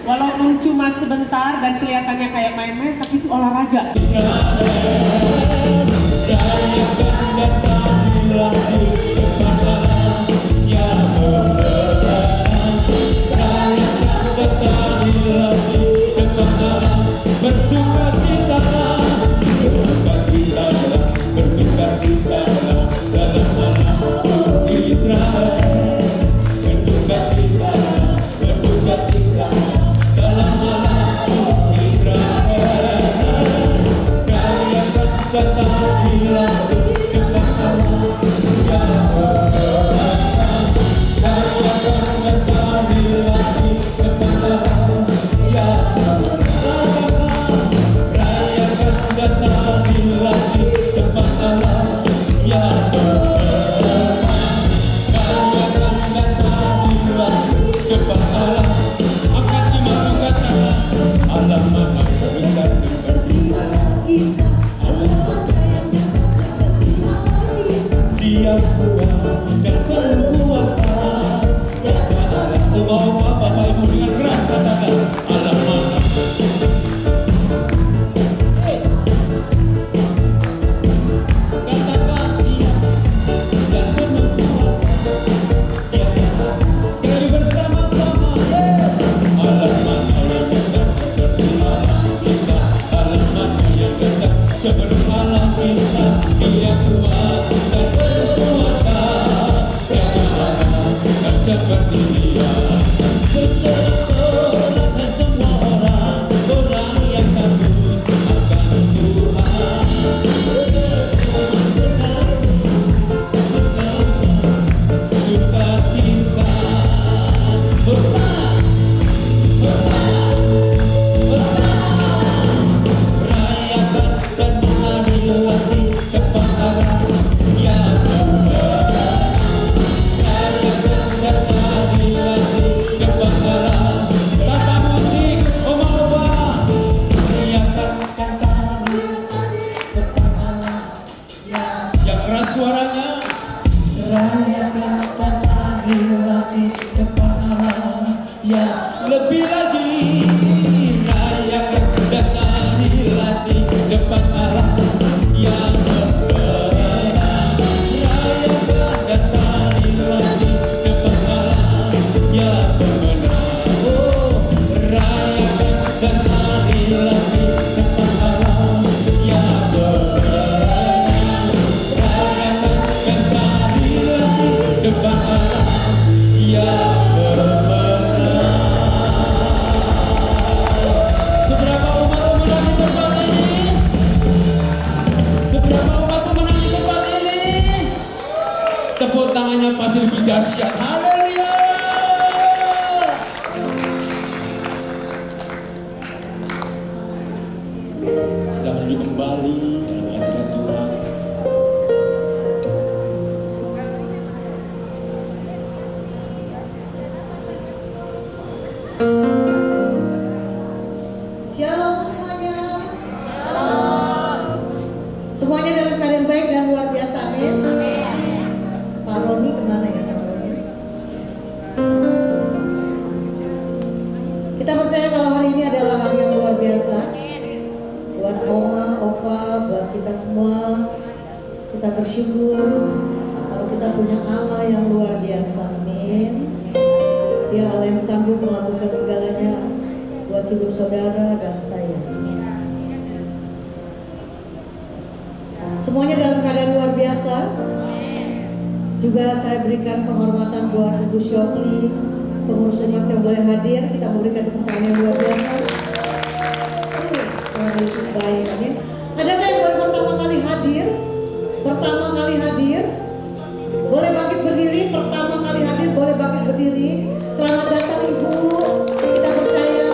Walaupun cuma sebentar dan kelihatannya kayak main-main, tapi itu olahraga. Tepuk tangannya pasti lebih dahsyat. Haleluya. Silahkan duduk kembali dalam hadirat Tuhan. Shalom semuanya. Semuanya dalam keadaan baik dan luar biasa, amin. Pak Roni kemana ya Pak Roni? Kita percaya kalau hari ini adalah hari yang luar biasa buat Oma, Opa, buat kita semua. Kita bersyukur kalau kita punya Allah yang luar biasa, amin. Dia Allah yang sanggup melakukan segalanya buat hidup saudara dan saya. Semuanya dalam keadaan luar biasa. Juga saya berikan penghormatan buat Ibu Syokli, pengurus humas yang boleh hadir. Kita memberikan tepuk tangan yang luar biasa. Tuhan Yesus baik, amin. Adakah yang baru pertama kali hadir? Pertama kali hadir? Boleh bangkit berdiri. Pertama kali hadir boleh bangkit berdiri. Selamat datang Ibu. Kita percaya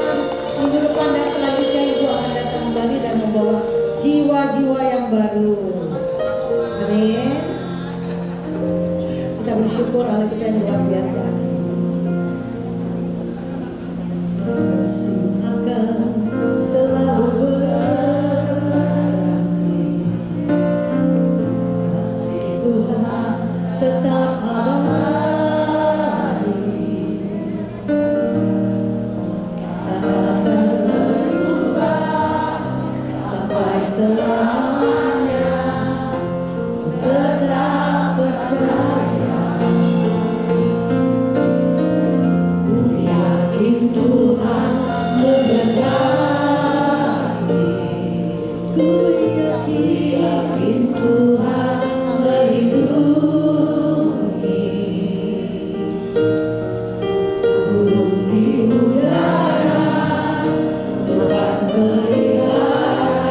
minggu depan dan selanjutnya Ibu akan datang kembali dan membawa jiwa-jiwa yang baru. Amin. Kita bersyukur Allah kita yang luar biasa. Amin. Musim akan selalu berganti, kasih Tuhan tetap abadi. akan berubah sampai selamanya. Ku tetap percaya, ku yakin Tuhan memberkati, ku yakin Tuhan melindungi. Burung di udara Tuhan melihara,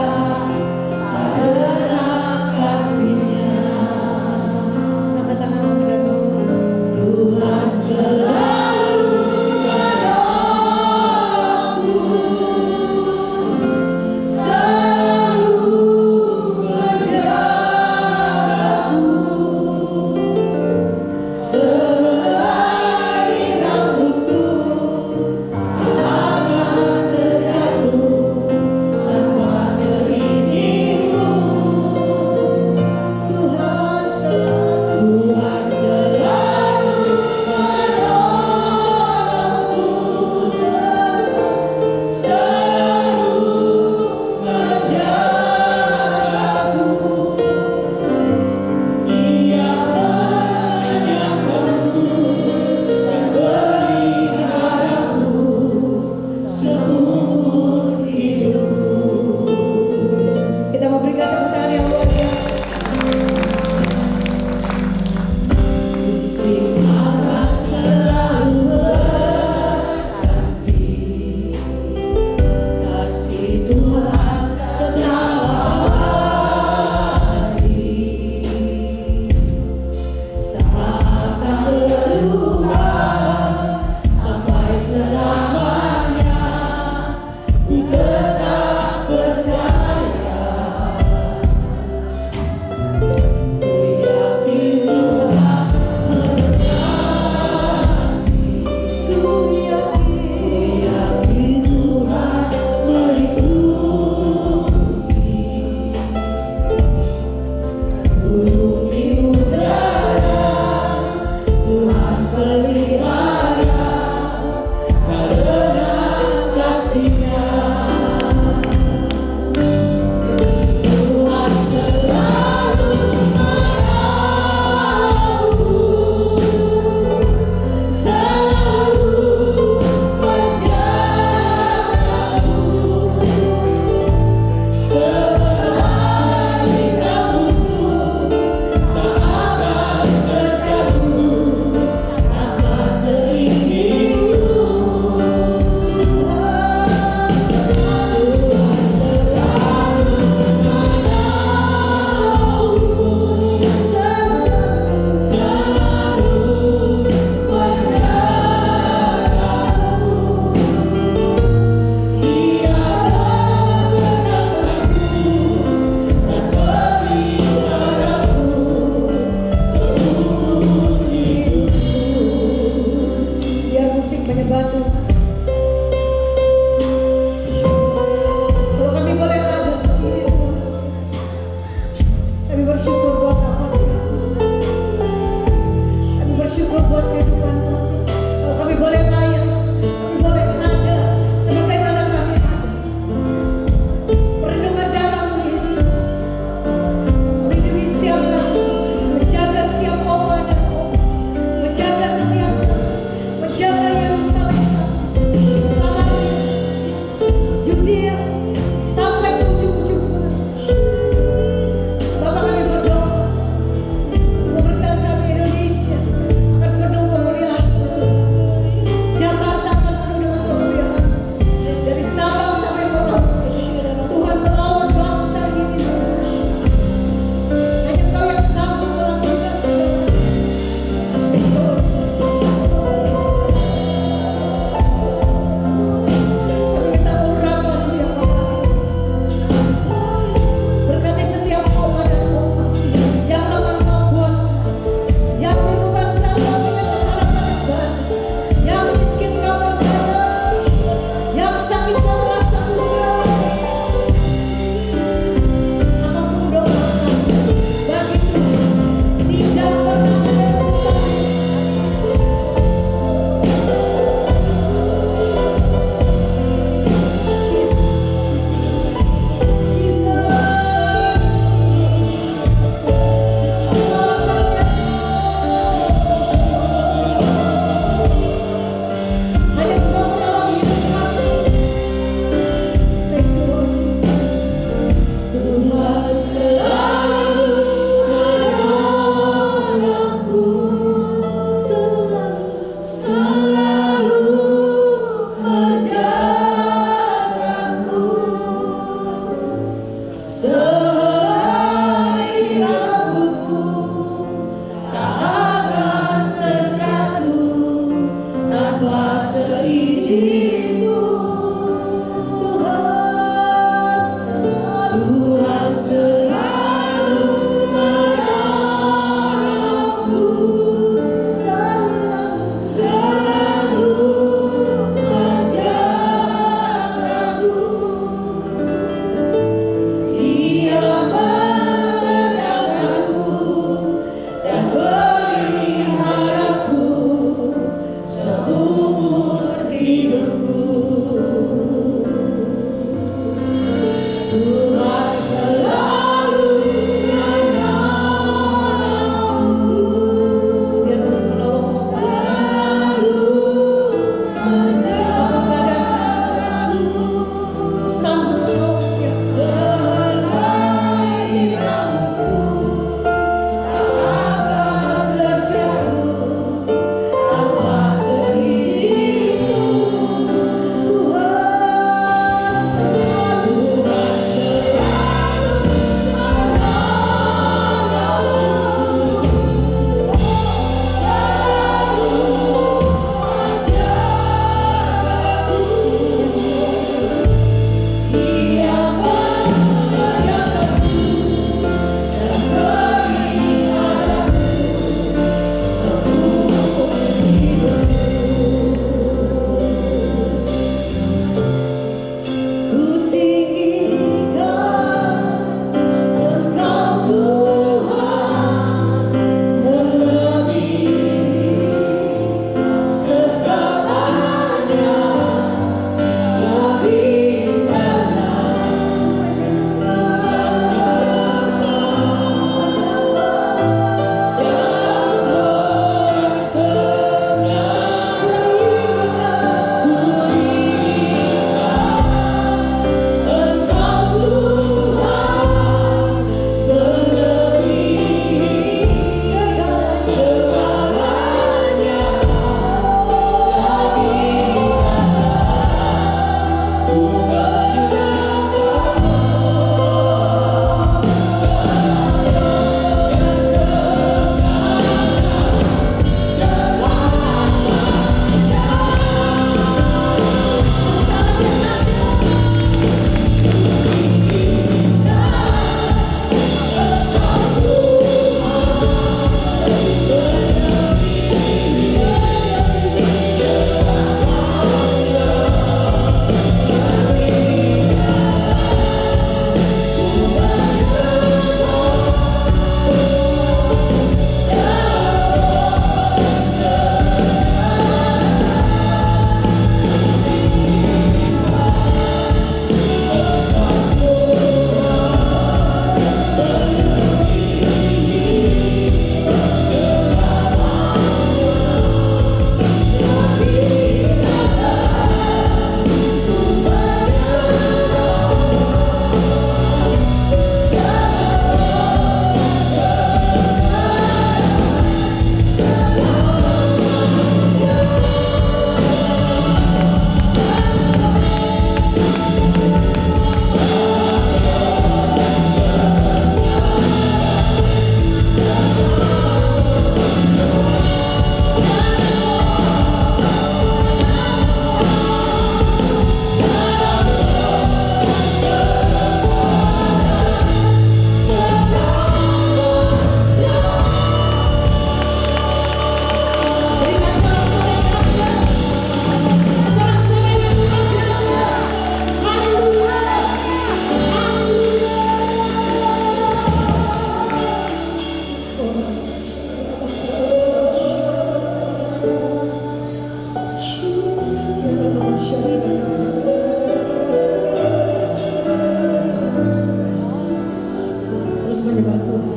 Terus menyembah Tuhan.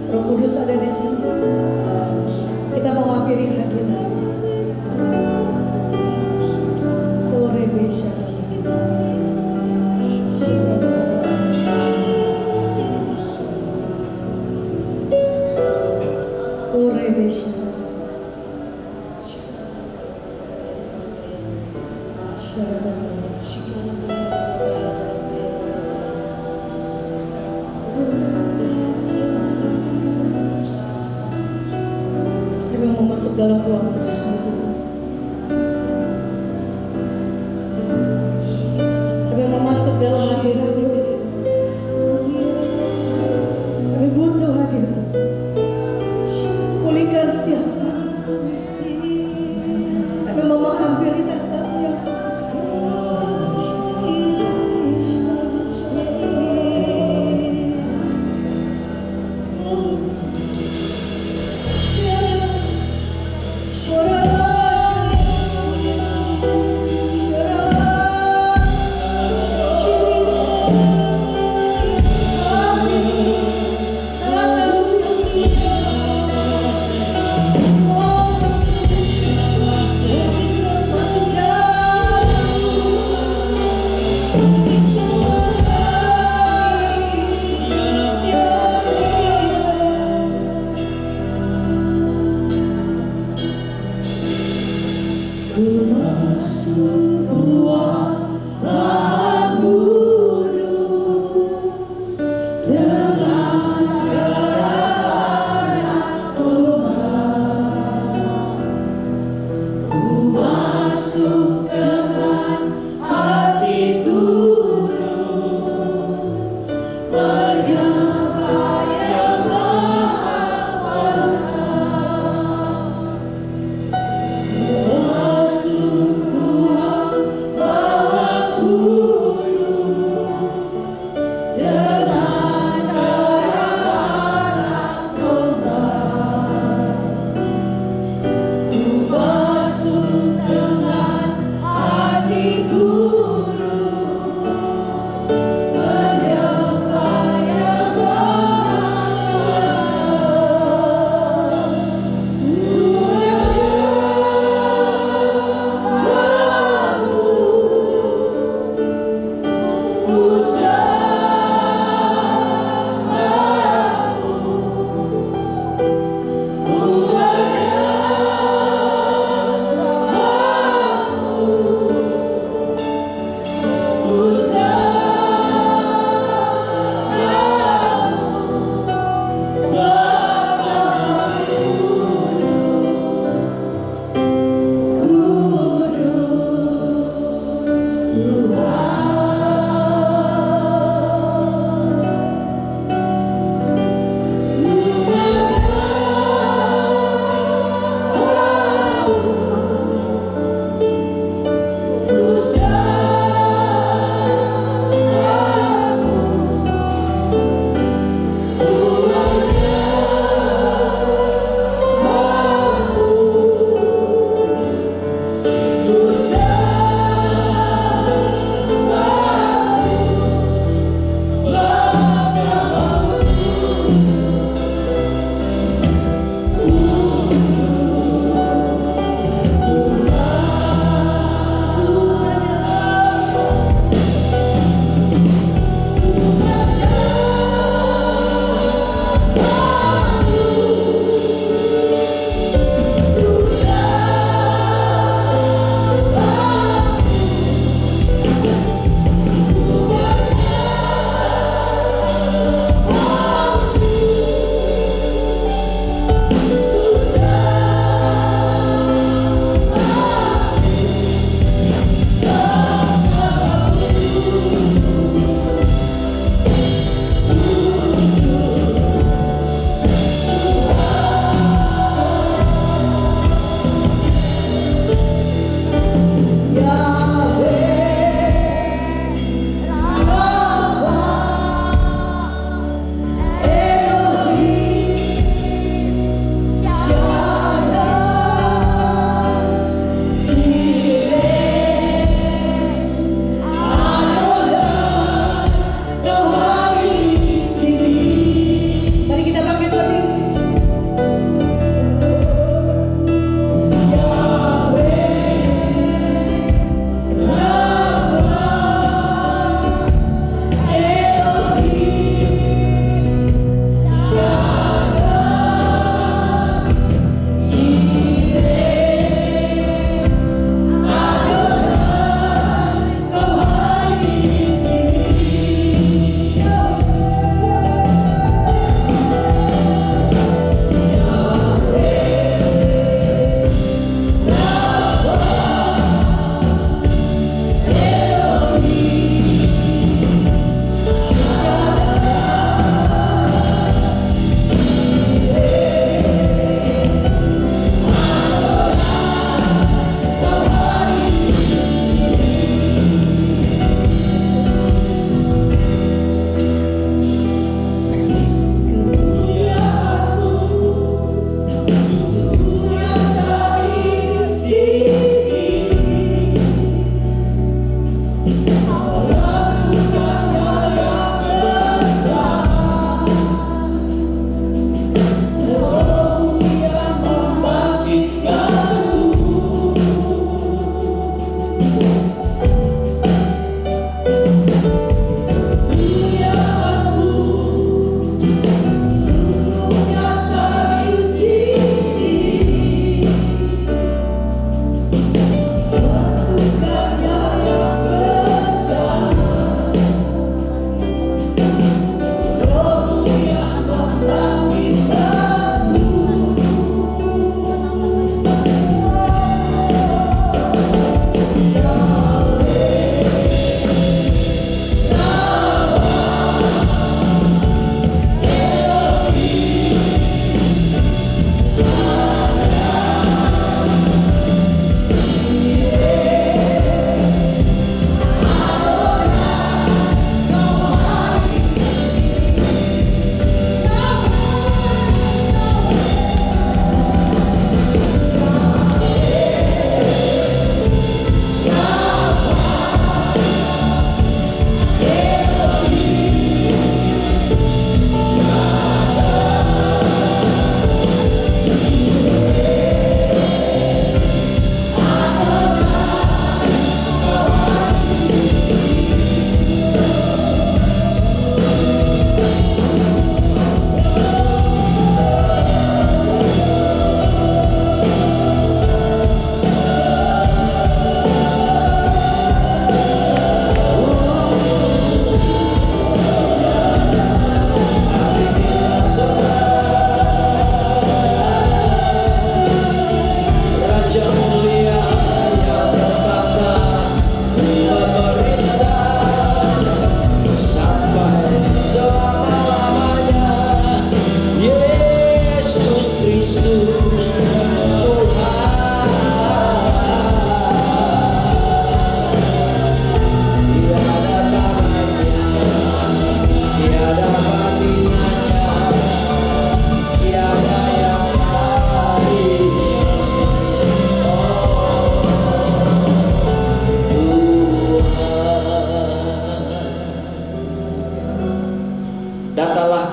Roh Kudus ada di sini. Kita mengakhiri hadirat. Kami mau masuk dalam ruang kudus-Mu Tuhan. Kami mau masuk dalam hadirat-Mu. Kami butuh hadirat. Pulihkan setiap kami. Kami mau menghampiri tatap-Mu yang kudus.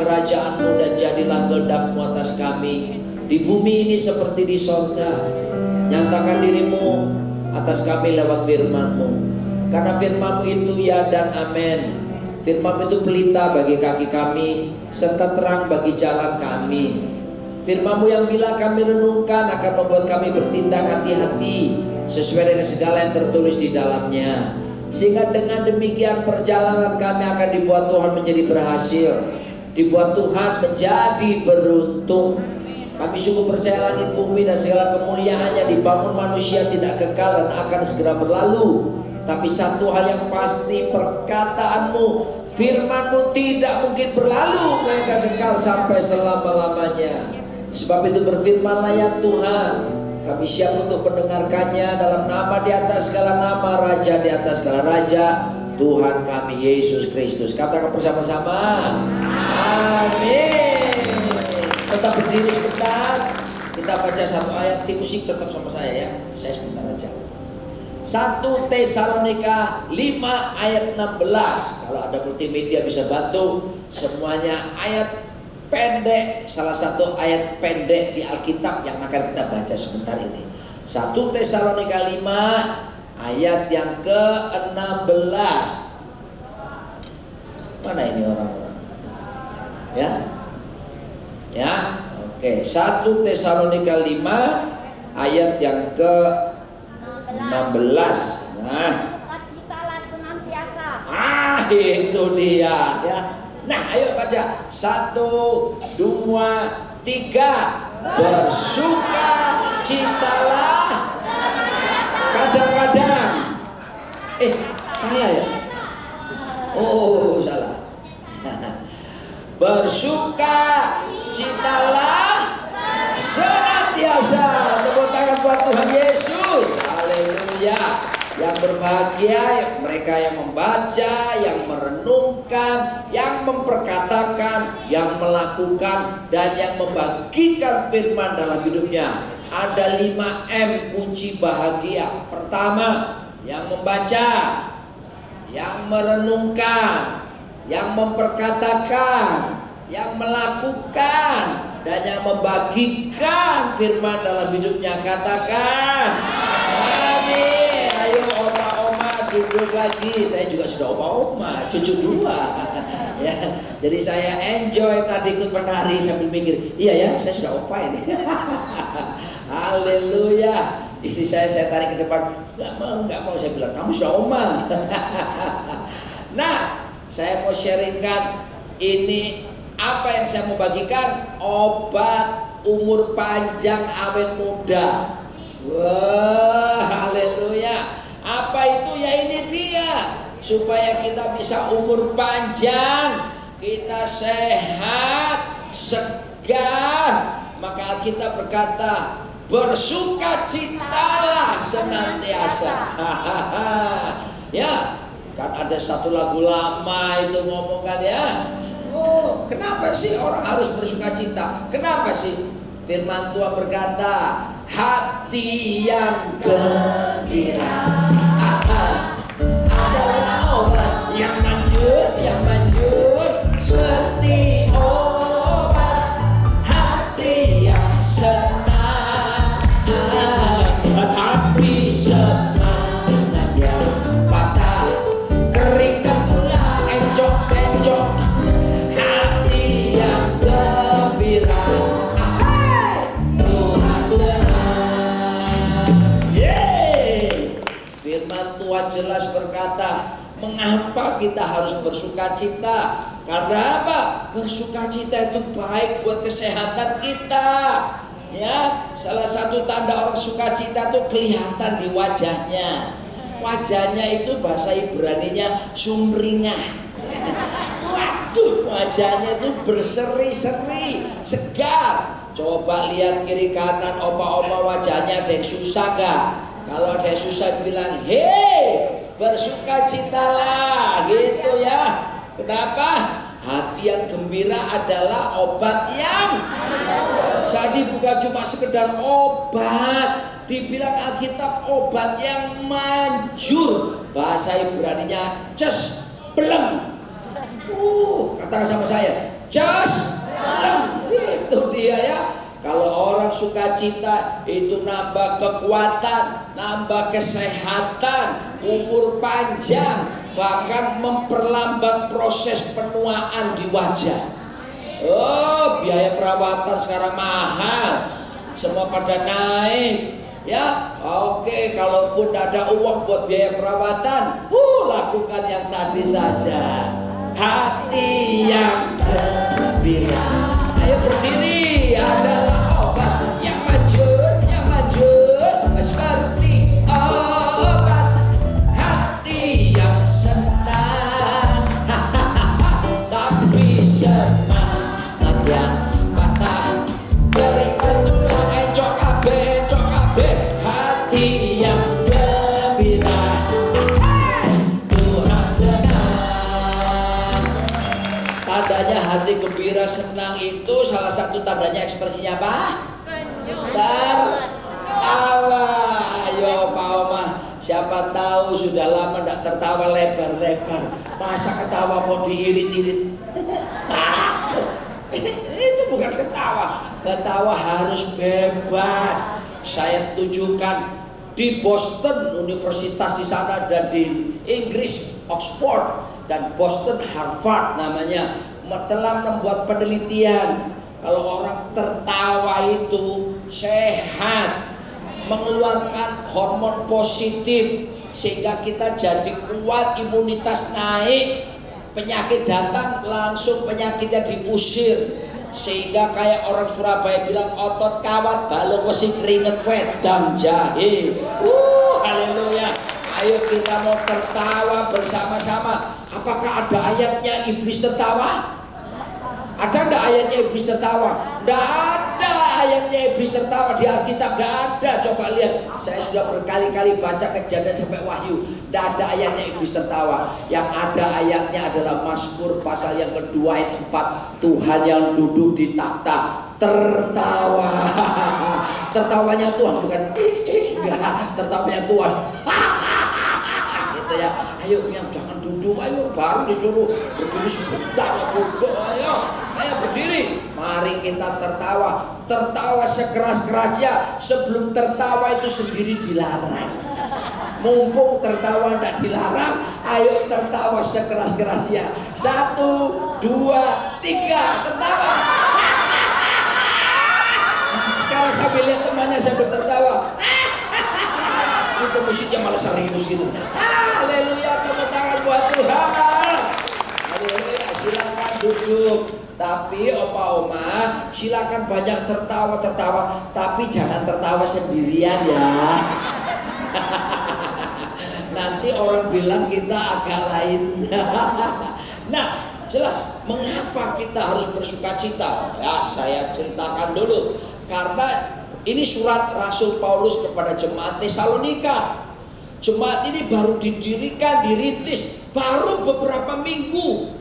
kerajaan-Mu dan jadilah kehendak-Mu atas kami di bumi ini seperti di sorga. Nyatakan diri-Mu atas kami lewat firman-Mu, karena firman-Mu itu ya dan amin. Firman-Mu itu pelita bagi kaki kami serta terang bagi jalan kami. Firman-Mu yang bila kami renungkan akan membuat kami bertindak hati-hati sesuai dengan segala yang tertulis di dalamnya, sehingga dengan demikian perjalanan kami akan dibuat Tuhan menjadi berhasil, dibuat Tuhan menjadi beruntung. Kami sungguh percaya langit bumi dan segala kemuliaannya dibangun manusia tidak kekal dan akan segera berlalu. Tapi satu hal yang pasti, perkataanmu, firmanmu tidak mungkin berlalu, melainkan kekal sampai selama-lamanya. Sebab itu berfirmanlah ya Tuhan, kami siap untuk mendengarkannya dalam nama di atas segala nama, Raja di atas segala Raja, Tuhan kami Yesus Kristus. Katakan bersama-sama, amin. Tetap berdiri sebentar, kita baca satu ayat. Tim musik tetap sama saya ya, saya sebentar aja. 1 Tesalonika 5 ayat 16. Kalau ada multimedia bisa bantu. Semuanya ayat pendek, salah satu ayat pendek di Alkitab yang akan kita baca sebentar ini. 1 Tesalonika 5 ayat yang ke-16. Mana ini orang-orang? Ya? Ya, oke. 1 Tesalonika 5 ayat yang ke-16. Nah, sukacitalah senantiasa. Itu dia ya. Nah, ayo baca 1, 2, 3. Bersukacitalah. Kadang-kadang salah ya? Oh, salah. Bersukacitalah senantiasa. Tepuk tangan buat Tuhan Yesus. Haleluya. Yang berbahagia mereka yang membaca, yang merenungkan, yang memperkatakan, yang melakukan, dan yang membagikan firman dalam hidupnya. Ada 5M kunci bahagia. Pertama, yang membaca, yang merenungkan, yang memperkatakan, yang melakukan, dan yang membagikan firman dalam hidupnya. Katakan amin. Ayo oma-oma duduk lagi. Saya juga sudah oma-oma, cucu 2 ya. Jadi saya enjoy tadi ikut menari sambil mikir, iya ya saya sudah opa ini. Haleluya. Istri saya tarik ke depan, nggak mau, saya bilang kamu sudah oma. Nah, saya mau sharingkan ini. Apa yang saya mau bagikan? Obat umur panjang awet muda. Wah, haleluya. Apa itu? Ya ini dia. Supaya kita bisa umur panjang, kita sehat, segar. Maka kita berkata, bersukacitalah senantiasa. Ya, kan ada satu lagu lama itu ngomongkan ya. Oh, kenapa sih orang harus bersukacita? Kenapa sih? Firman Tuhan berkata, hati yang gembira adalah obat yang manjur, seperti obat hati yang senang. Tapi semangat yang patah, keringat tulang encok-encok. Hati yang gembira, Tuhan senang. Firman Tuhan jelas berkata, mengapa kita harus bersukacita? Karena apa? Bersukacita itu baik buat kesehatan kita. Ya, salah satu tanda orang sukacita itu kelihatan di wajahnya. Wajahnya itu bahasa Ibraninya sumringah. Waduh, wajahnya itu berseri-seri, segar. Coba lihat kiri kanan opa-opa wajahnya ada yang susah gak? Kalau ada yang susah bilang, hei, bersukacitalah, gitu ya. Kenapa? Hati yang gembira adalah obat yang. Jadi bukan cuma sekedar obat, dibilang Alkitab obat yang manjur. Bahasa Ibraninya belum. Katakan sama saya, Itu dia ya. Kalau orang sukacita itu nambah kekuatan, nambah kesehatan, umur panjang, bahkan memperlambat proses penuaan di wajah. Oh, biaya perawatan sekarang mahal, semua pada naik. Ya, oke, kalaupun tidak ada uang buat biaya perawatan, lakukan yang tadi saja. Hati yang gembira. Ayo berdiri, adalah obat yang manjur seperti obat. Hati yang senang, tapi semangat yang patah. Berikan Tuhan encok kabeh, hati yang gembira. Tuhan senang. Tandanya hati gembira senang itu salah satu tandanya ekspresinya apa? Tertawa. Ayo Pak Omah, siapa tahu sudah lama tidak tertawa lebar-lebar. Masa ketawa kok diirit-irit? Itu bukan ketawa. Ketawa harus bebas. Saya tunjukkan di Boston Universitas di sana dan di Inggris Oxford dan Boston Harvard namanya telah membuat penelitian kalau orang tertawa itu sehat, mengeluarkan hormon positif sehingga kita jadi kuat, imunitas naik, penyakit datang langsung penyakitnya diusir, sehingga kayak orang Surabaya bilang otot kawat balung wesi keringet wedang jahe. Haleluya. Ayo kita mau tertawa bersama-sama. Apakah ada ayatnya iblis tertawa? Ada enggak ayatnya iblis tertawa? Enggak ada ayatnya iblis tertawa di Alkitab, enggak ada. Coba lihat, saya sudah berkali-kali baca Kejadian sampai Wahyu, enggak ada ayatnya iblis tertawa. Yang ada ayatnya adalah Mazmur pasal yang kedua ayat 4. Tuhan yang duduk di takhta tertawa. Tertawanya Tuhan bukan enggak, tertawanya Tuhan. Gitu ya. Ayo yang jangan duduk, ayo baru disuruh berdiri sebentar, duduk, ayo berdiri. Mari kita tertawa. Tertawa sekeras-kerasnya. Sebelum tertawa itu sendiri dilarang. Mumpung tertawa tidak dilarang, ayo tertawa sekeras-kerasnya. 1, 2, 3, tertawa. Sekarang sambil lihat temannya sambil tertawa. Ini pemusiknya malah serius gitu. Haleluya, tepuk tangan buat Tuhan. Haleluya, silakan duduk. Tapi opa oma, silakan banyak tertawa, tapi jangan tertawa sendirian ya. Nanti orang bilang kita agak lain. Nah, jelas mengapa kita harus bersukacita? Ya, saya ceritakan dulu. Karena ini surat Rasul Paulus kepada jemaat Tesalonika. Jemaat ini baru didirikan, dirintis baru beberapa minggu.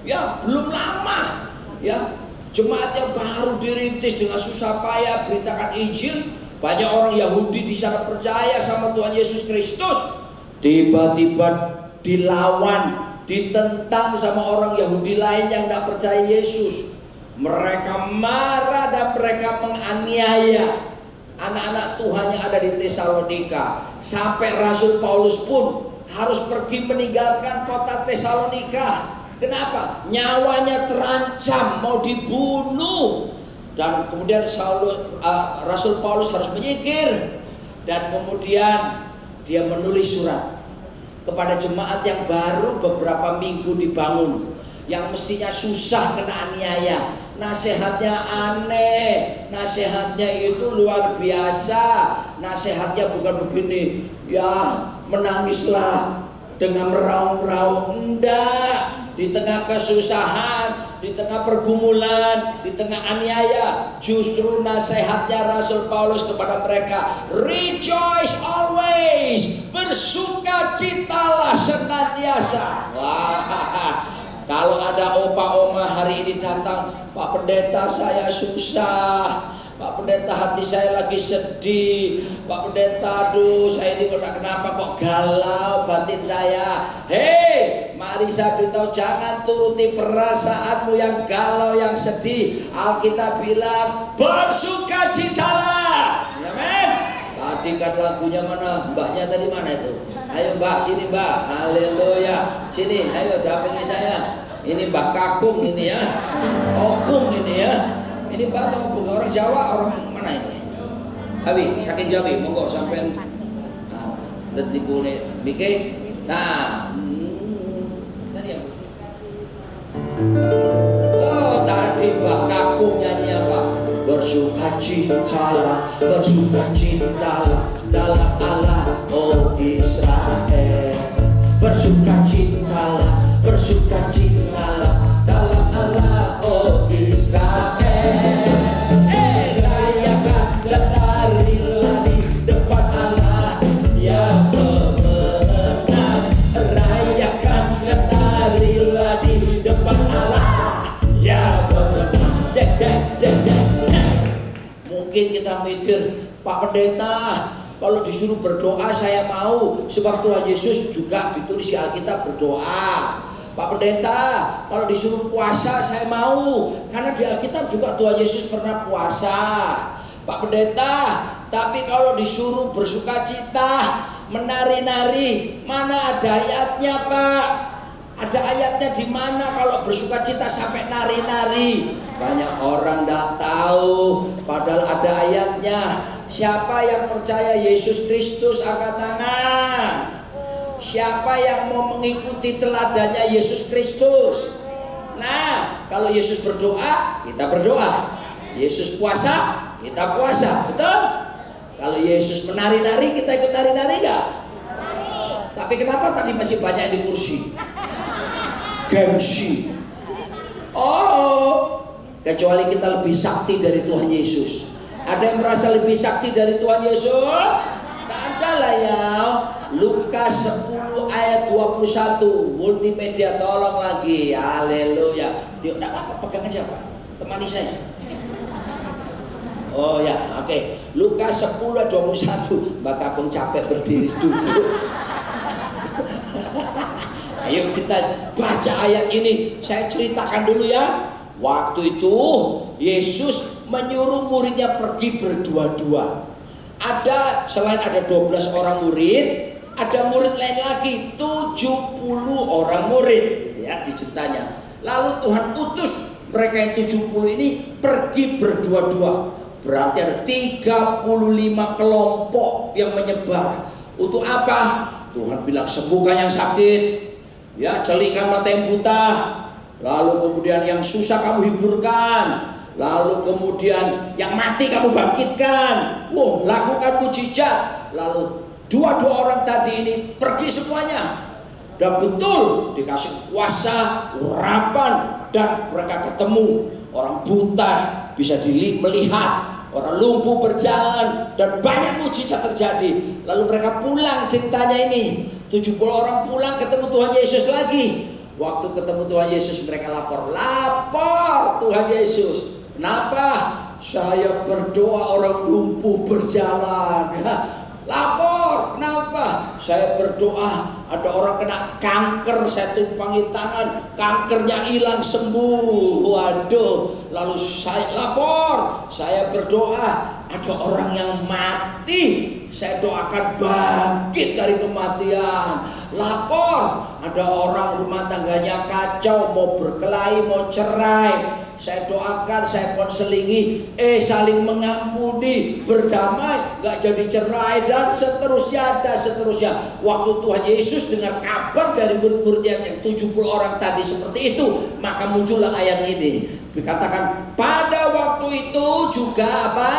Ya, belum lama. Ya, jemaat yang baru dirintis dengan susah payah beritakan Injil. Banyak orang Yahudi di sana percaya sama Tuhan Yesus Kristus. Tiba-tiba dilawan, ditentang sama orang Yahudi lain yang tidak percaya Yesus. Mereka marah dan mereka menganiaya anak-anak Tuhan yang ada di Tesalonika. Sampai Rasul Paulus pun harus pergi meninggalkan kota Tesalonika. Kenapa? Nyawanya terancam, mau dibunuh. Dan kemudian Rasul Paulus harus menyingkir. Dan kemudian dia menulis surat kepada jemaat yang baru beberapa minggu dibangun, yang mestinya susah kena aniaya. Nasihatnya aneh, nasihatnya itu luar biasa. Nasihatnya bukan begini, ya menangislah dengan meraung-raung. Enggak. Di tengah kesusahan, di tengah pergumulan, di tengah aniaya, justru nasihatnya Rasul Paulus kepada mereka, rejoice always, bersukacitalah senantiasa. Wah, kalau ada opa-oma hari ini datang, Pak Pendeta saya susah, Pak Pendeta hati saya lagi sedih, Pak Pendeta aduh saya ini kok kenapa kok galau batin saya. Hei, mari Mari saya beritahu, jangan turuti perasaanmu yang galau, yang sedih. Alkitab bilang bersukacitalah. Amin. Tadi kan lagunya mana? Mbahnya tadi mana itu? Ayo Mbah, sini Mbah. Haleluya. Sini, ayo dampingi saya. Ini Mbah Kakung ini ya. Okung ini ya. Ini Mbah atau bukan orang Jawa, orang mana ini? Abi, saking Jawi, monggo sampean. Nah, lihat niku Mike. Nah, tadi yang oh, tadi Mbah Kakung nyanyi apa? Bersukacitalah, bersukacitalah dalam Allah, oh Israel. Bersukacitalah, bersukacitalah dalam Allah, oh Israel. Rayakan dan tarilah di depan Allah yang pemenang. Rayakan dan tarilah di depan Allah yang pemenang. Mungkin kita mikir, Pak Pendeta, kalau disuruh berdoa saya mau, sebab Tuhan Yesus juga ditulis di Alkitab berdoa. Pak Pendeta, kalau disuruh puasa saya mau, karena di Alkitab juga Tuhan Yesus pernah puasa. Pak Pendeta, tapi kalau disuruh bersukacita, menari-nari, mana ada ayatnya Pak? Ada ayatnya di mana kalau bersukacita sampai nari-nari? Banyak orang tidak tahu, padahal ada ayatnya. Siapa yang percaya Yesus Kristus, angkat tangan. Siapa yang mau mengikuti teladannya Yesus Kristus? Nah, kalau Yesus berdoa, kita berdoa. Yesus puasa, kita puasa, betul? Kalau Yesus menari-nari, kita ikut nari-nari gak? Tapi kenapa tadi masih banyak yang di kursi? Gengsi. Oh, kecuali kita lebih sakti dari Tuhan Yesus. Ada yang merasa lebih sakti dari Tuhan Yesus? Tidak ada lah ya. Lukas 10 ayat 21. Multimedia tolong lagi. Haleluya. Tidak apa-apa, pegang aja Pak. Temani saya. Oh ya, oke. Lukas 10 ayat 21. Mbak Kakung capek berdiri duduk. Ayo kita baca ayat ini. Saya ceritakan dulu ya. Waktu itu Yesus menyuruh muridnya pergi berdua-dua. Selain ada 12 orang murid, ada murid lain lagi 70 orang murid gitu ya ceritanya. Lalu Tuhan utus mereka yang 70 ini pergi berdua-dua. Berarti ada 35 kelompok yang menyebar. Untuk apa? Tuhan bilang sembuhkan yang sakit, ya celingkan mata yang buta, lalu kemudian yang susah kamu hiburkan, lalu kemudian yang mati kamu bangkitkan. Lakukan mujizat. Lalu dua orang tadi ini pergi semuanya, dan betul dikasih kuasa, urapan, dan mereka ketemu. Orang buta bisa melihat, orang lumpuh berjalan, dan banyak mujizat terjadi. Lalu mereka pulang, ceritanya ini 70 orang pulang ketemu Tuhan Yesus lagi. Waktu ketemu Tuhan Yesus mereka lapor Tuhan Yesus. Kenapa? Saya berdoa orang lumpuh berjalan ya. Lapor, kenapa? Saya berdoa ada orang kena kanker, saya tumpangi tangan, kankernya hilang sembuh. Waduh, lalu saya lapor, saya berdoa ada orang yang mati, saya doakan bangkit dari kematian. Lapor, ada orang rumah tangganya kacau, mau berkelahi, mau cerai, saya doakan, saya konselingi, saling mengampuni, berdamai, gak jadi cerai, dan seterusnya. Waktu Tuhan Yesus dengar kabar dari murid-muridnya yang 70 orang tadi seperti itu, maka muncullah ayat ini. Dikatakan pada waktu itu juga apa?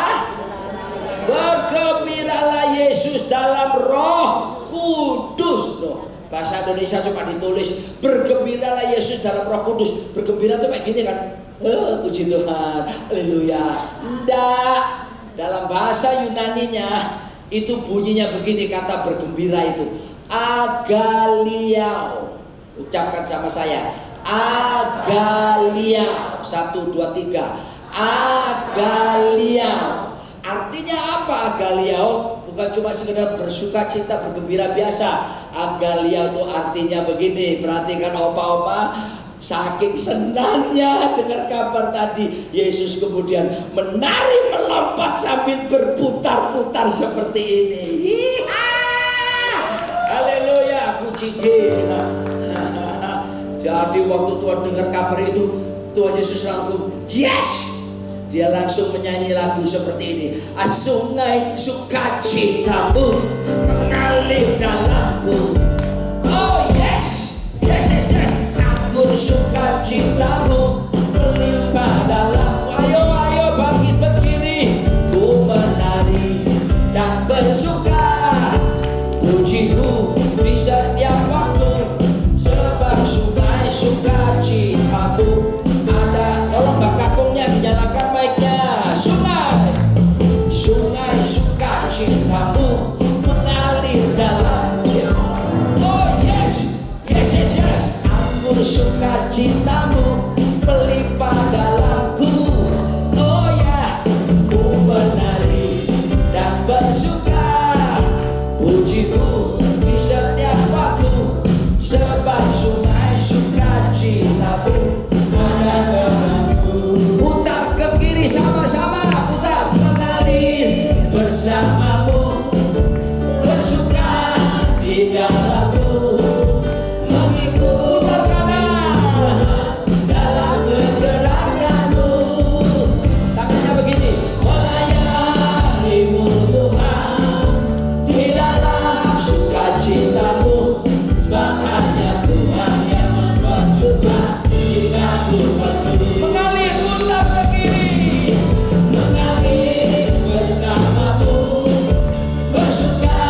Bergembiralah Yesus dalam Roh Kudus. Bahasa Indonesia cuma ditulis bergembiralah Yesus dalam Roh Kudus. Bergembira itu kayak gini kan? Puji Tuhan, haleluya. Enggak, dalam bahasa Yunaninya itu bunyinya begini, kata bergembira itu agaliao. Ucapkan sama saya, agaliao. 1, 2, 3. Agaliao. Artinya apa agaliao? bukan cuma sekedar bersuka cita, bergembira biasa. Agalia itu artinya begini, perhatikan opa-opa. Saking senangnya dengar kabar tadi, Yesus kemudian menari melompat sambil berputar-putar seperti ini. Haleluya, puji Dia. Jadi waktu Tuhan dengar kabar itu, Tuhan Yesus langsung yes. Dia langsung menyanyi lagu seperti ini. Sungai sukacitamu mengalir dalamku. Oh yes, yes, yes, yes. Anggur sukacitamu melimpah dalamku. Ayo, ayo bangkit berdiri. Ku menari dan bersuka. Pujiku di setiap waktu. Sebab sungai sukacitamu ada. Tolong Mbak Kakungnya dinyalakan mic-nya. Sungai sukacitamu mengalir dalammu. Oh yes, yes, yes, yes. Anggur sukacitamu melimpah dalamku. Oh ya, ku menari dan bersuka. Pujiku di setiap waktu. Sebab sungai sukacitamu ada dalamku. Putar ke kiri sama-sama, putar. Mengalir bersamamu, bersuka di dalammu, mengikut putar kanan dalam kegerakanmu. Tangannya begini, melayanimu Tuhan di dalam sukacitamu. Sebab hanya Tuhan yang membuat suka hidupku penuh. Mengalir putar ke kiri, mengalir bersamamu, bersuka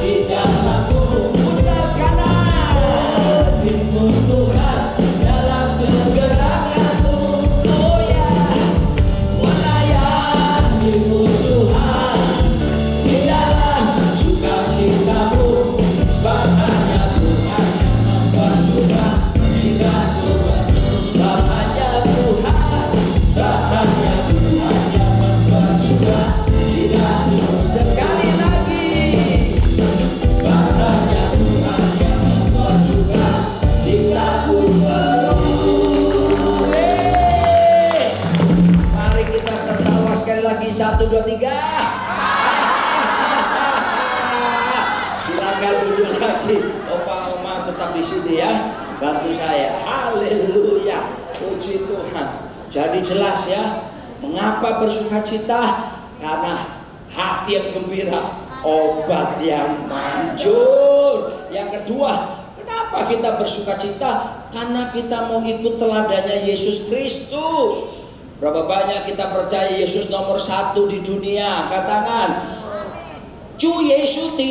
di dalammu. Putar kanan, dirimu Tuhan dalam kegerakanmu. Oh ya, melayanimu Tuhan di dalam sukacitamu. Sebab hanya Tuhan yang membuat suka hidupku penuh. Sebab hanya Tuhan, sebab hanya Tuhan yang membuat suka hidupku. Sekali lagi, sebab hanya Tuhan yang membuat suka hidupku penuh. Mari kita tertawa sekali lagi. 1, 2, 3. Silakan duduk lagi. Opa oma tetap di sini ya. Bantu saya. Haleluya. Puji Tuhan. Jadi jelas ya. Mengapa bersukacita? Karena hati yang gembira, obat yang manjur. Yang kedua, kenapa kita bersukacita? Karena kita mau ikut teladannya Yesus Kristus. Berapa banyak kita percaya Yesus nomor 1 di dunia? Katakan, Chu Yesus Ti.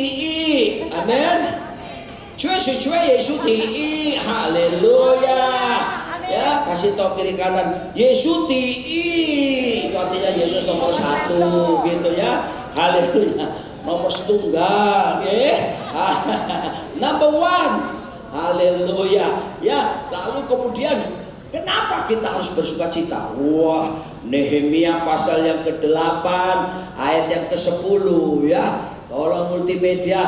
Amin. Cue Yesus Ti. Haleluya. Ya, kasih tahu kiri kanan, Yesus Ti. Itu artinya Yesus nomor 1 gitu ya. Haleluya. Nomor setunggal, number 1. Haleluya. Ya, lalu kemudian kenapa kita harus bersukacita? Wah, Nehemia pasal yang ke-8 ayat yang ke-10 ya. Tolong multimedia.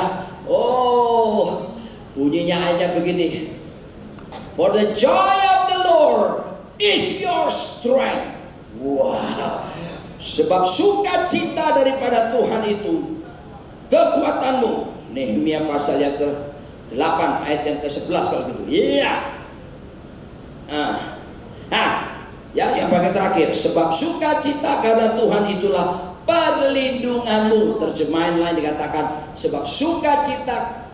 Oh, bunyinya ayatnya begini. For the joy of the Lord is your strength. Wow. Sebab sukacita daripada Tuhan itu kekuatanmu. Nehemia pasal yang ke-8 ayat yang ke-11 kalau gitu. Iya. Ya, yang bagian terakhir. Sebab sukacita karena Tuhan itulah perlindunganmu. Terjemahan lain dikatakan, sebab sukacita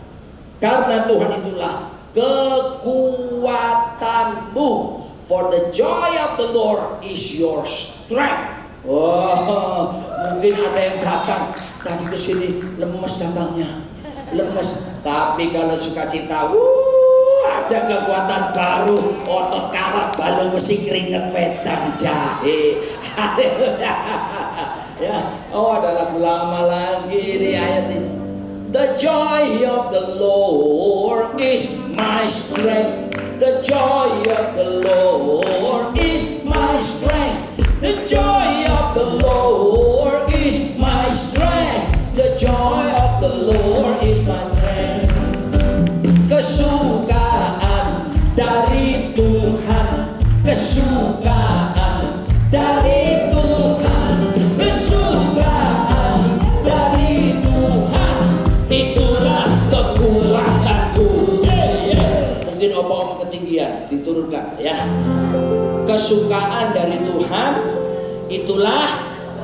karena Tuhan itulah kekuatanmu. For the joy of the Lord is your strength. Oh, mungkin ada yang datang tadi ke sini lemes datangnya, lemes. Tapi kalau sukacita, ada kekuatan baru, otot karat, balung besi, keringat, wedang, jahe. Ya, oh ada lagu lama lagi ini ayat ini. The joy of the Lord is my strength. The joy of the Lord is my strength. The joy of the Lord is my strength. The joy of the Lord is my strength. Kesukaan dari Tuhan, kesukaan dari Tuhan, kesukaan dari Tuhan, itulah kekuatanku. Mungkin opa-opa ketinggian diturunkan ya. Kesukaan dari Tuhan, itulah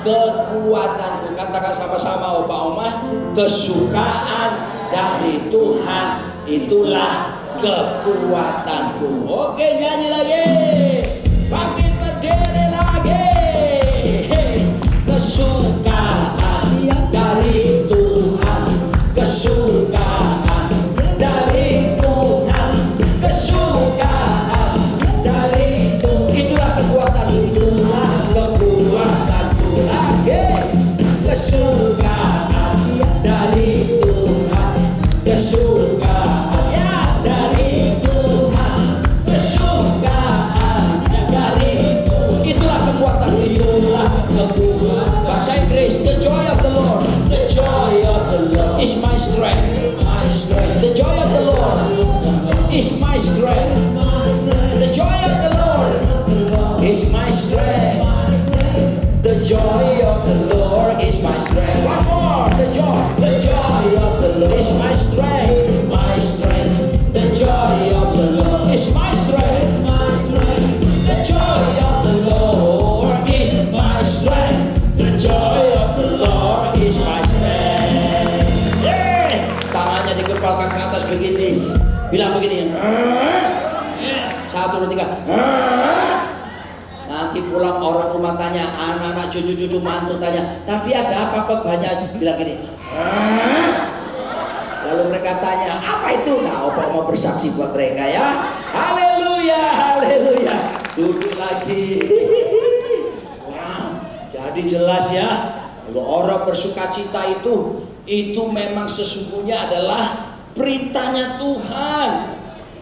kekuatanku. Katakan sama-sama opa oma, kesukaan dari Tuhan, itulah kekuatanku. Oke, nyanyi lagi, bangkit berdiri lagi. Kesukaan dari Tuhan, kesukaan dari Tuhan, kesukaan dari Tuhan, itulah kekuatan, itulah kekuatanku lagi. Kesukaan dari Tuhan, kesukaan dari Tuhan, kesukaan dari Tuhan, itulah kekuatan, itulah kekuatan. Bahasa Inggris, the joy of the Lord, the joy of the Lord is my strength, my strength. The joy of the Lord is my strength. The joy of the Lord is my strength. The joy of the Lord is my strength. One more. The joy of the Lord is my strength, my strength. The joy of the Lord is my strength, my strength. The joy of the Lord is my strength. The joy of the Lord is my strength. Tangannya dikepalkan ke atas begini. Bilang begini. 1, 2, 3. Nanti pulang orang rumah tanya, anak-anak cucu-cucu mantu tanya, tadi ada apa khotbahnya? Bilang gini. Lalu mereka tanya, apa itu? Nah, opa mau bersaksi buat mereka ya. Haleluya, haleluya. Duduk lagi. Wow, jadi jelas ya. Kalau orang bersukacita itu memang sesungguhnya adalah perintahnya Tuhan.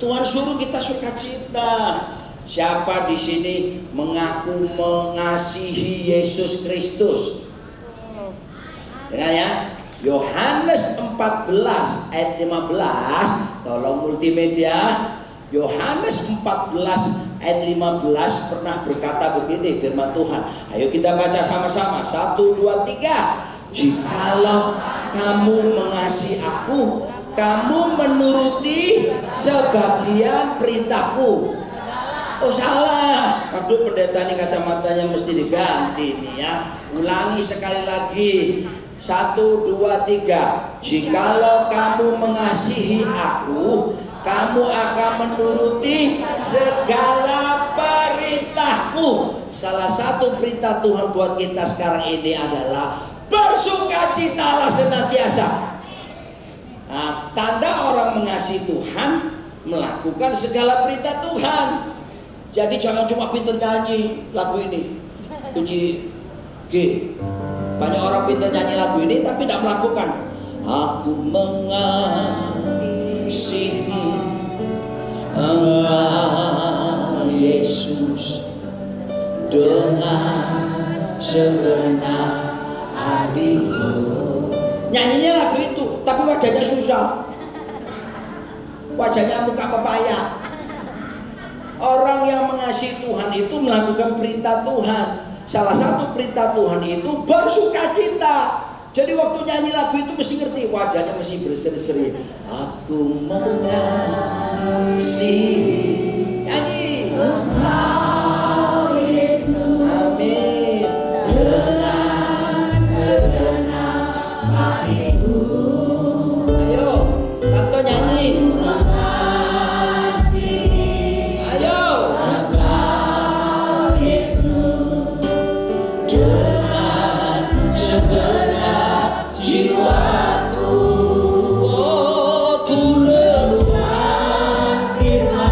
Tuhan suruh kita sukacita. Siapa di sini mengaku mengasihi Yesus Kristus? Dengar ya, Yohanes 14 ayat 15, tolong multimedia. Yohanes 14 ayat 15 pernah berkata begini firman Tuhan. Ayo kita baca sama-sama. 1, 2, 3. Jikalau kamu mengasihi aku, kamu menuruti sebagian perintahku. Oh salah, aduh pendeta ini kacamatanya mesti diganti nih ya. Ulangi sekali lagi. 1, 2, 3. Jikalau kamu mengasihi aku, kamu akan menuruti segala perintahku. Salah satu perintah Tuhan buat kita sekarang ini adalah bersukacitalah senantiasa. Nah, tanda orang mengasihi Tuhan melakukan segala perintah Tuhan. Jadi jangan cuma pintar nyanyi lagu ini, puji G. Banyak orang pintar nyanyi lagu ini tapi tidak melakukan. Aku mengasihi Engkau Yesus dengan segenap hatiku. Nyanyinya lagu itu, tapi wajahnya susah. Wajahnya muka pepaya. Orang yang mengasihi Tuhan itu melakukan perintah Tuhan. Salah satu perintah Tuhan itu bersukacita. Jadi waktu nyanyi lagu itu mesti ngerti, wajahnya mesti berseri-seri. Aku mengasihi, nyanyi. Engkau Yesus. Amin. Dengan segenap hatiku. Ayo, Tanto nyanyi. Jiwaku, oh, ku renungkan firman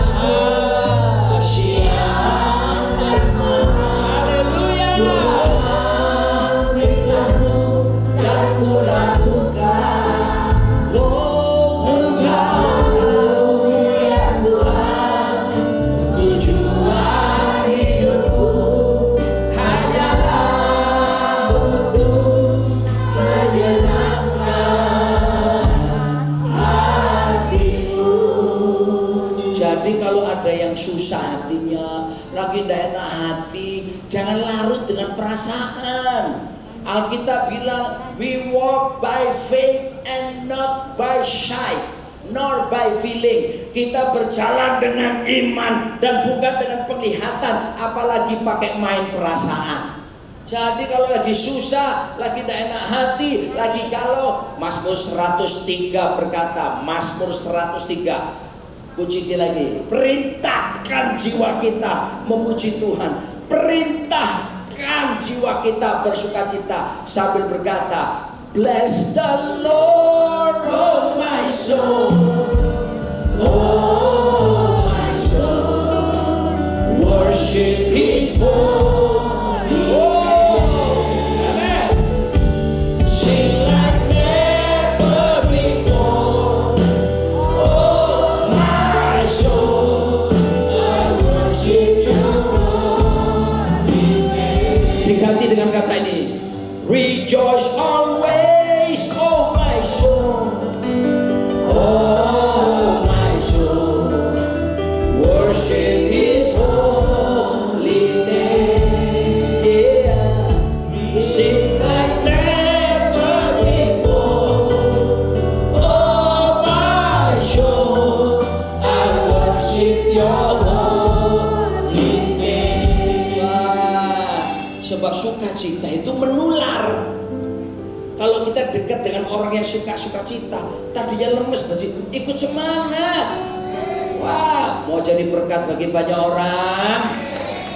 kalau ada yang susah hatinya, lagi tidak enak hati, jangan larut dengan perasaan. Alkitab bilang, we walk by faith and not by sight, nor by feeling. Kita berjalan dengan iman dan bukan dengan penglihatan, apalagi pakai main perasaan. Jadi kalau lagi susah, lagi tidak enak hati, lagi galau, Mazmur 103 berkata, Mazmur 103, kunci lagi, perintahkan jiwa kita memuji Tuhan, perintahkan jiwa kita bersukacita sambil berkata, bless the Lord, oh my soul, oh my soul, worship His holy. Diganti dengan kata ini, rejoice always, oh my soul, oh my soul, worship His holy name, yeah, sing like never before, oh my soul, I worship Your holy name. Sebab sukacita itu menular. Kalau kita dekat dengan orang yang suka sukacita, tadinya lemes ikut semangat. Wah, mau jadi berkat bagi banyak orang.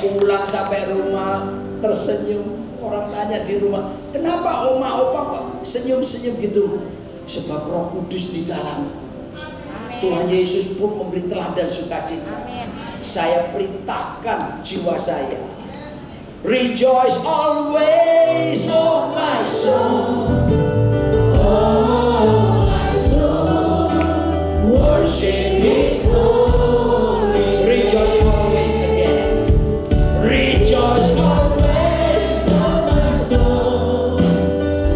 Pulang sampai rumah tersenyum. Orang tanya di rumah, kenapa oma opa kok senyum-senyum gitu? Sebab Roh Kudus di dalamku. Tuhan Yesus pun memberi teladan sukacita. Saya perintahkan jiwa saya, rejoice always, oh my soul, oh my soul, worship His holy. Rejoice always again, rejoice always, oh my soul,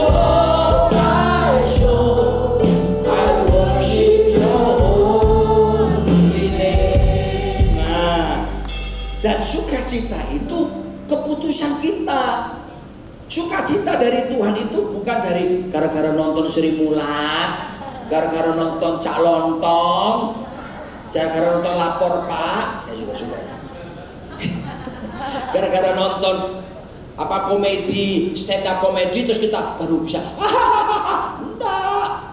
oh my soul, I worship Your holy name. Nah, dan sukacita itu keputusan kita. Sukacita dari Tuhan itu bukan dari gara-gara nonton Sri Mulat, gara-gara nonton Cak Lontong, gara-gara nonton Lapor Pak. Saya juga suka. Gara-gara nonton komedi, stand up komedi terus kita baru bisa. Enggak.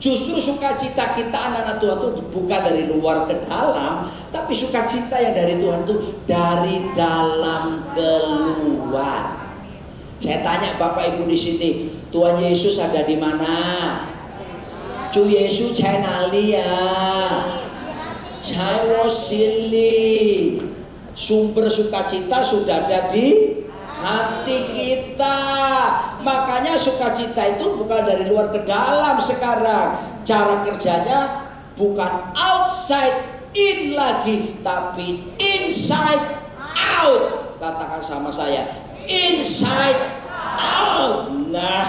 Justru sukacita kita anak-anak Tuhan itu bukan dari luar ke dalam, tapi sukacita yang dari Tuhan itu dari dalam keluar. Saya tanya Bapak Ibu di sini, Tuhan Yesus ada di mana? Cu Yesus saya nali ya, saya wasili. Sumber sukacita sudah ada di hati kita. Makanya sukacita itu bukan dari luar ke dalam sekarang. Cara kerjanya bukan outside in lagi, tapi inside out. Katakan sama saya, inside out. Nah,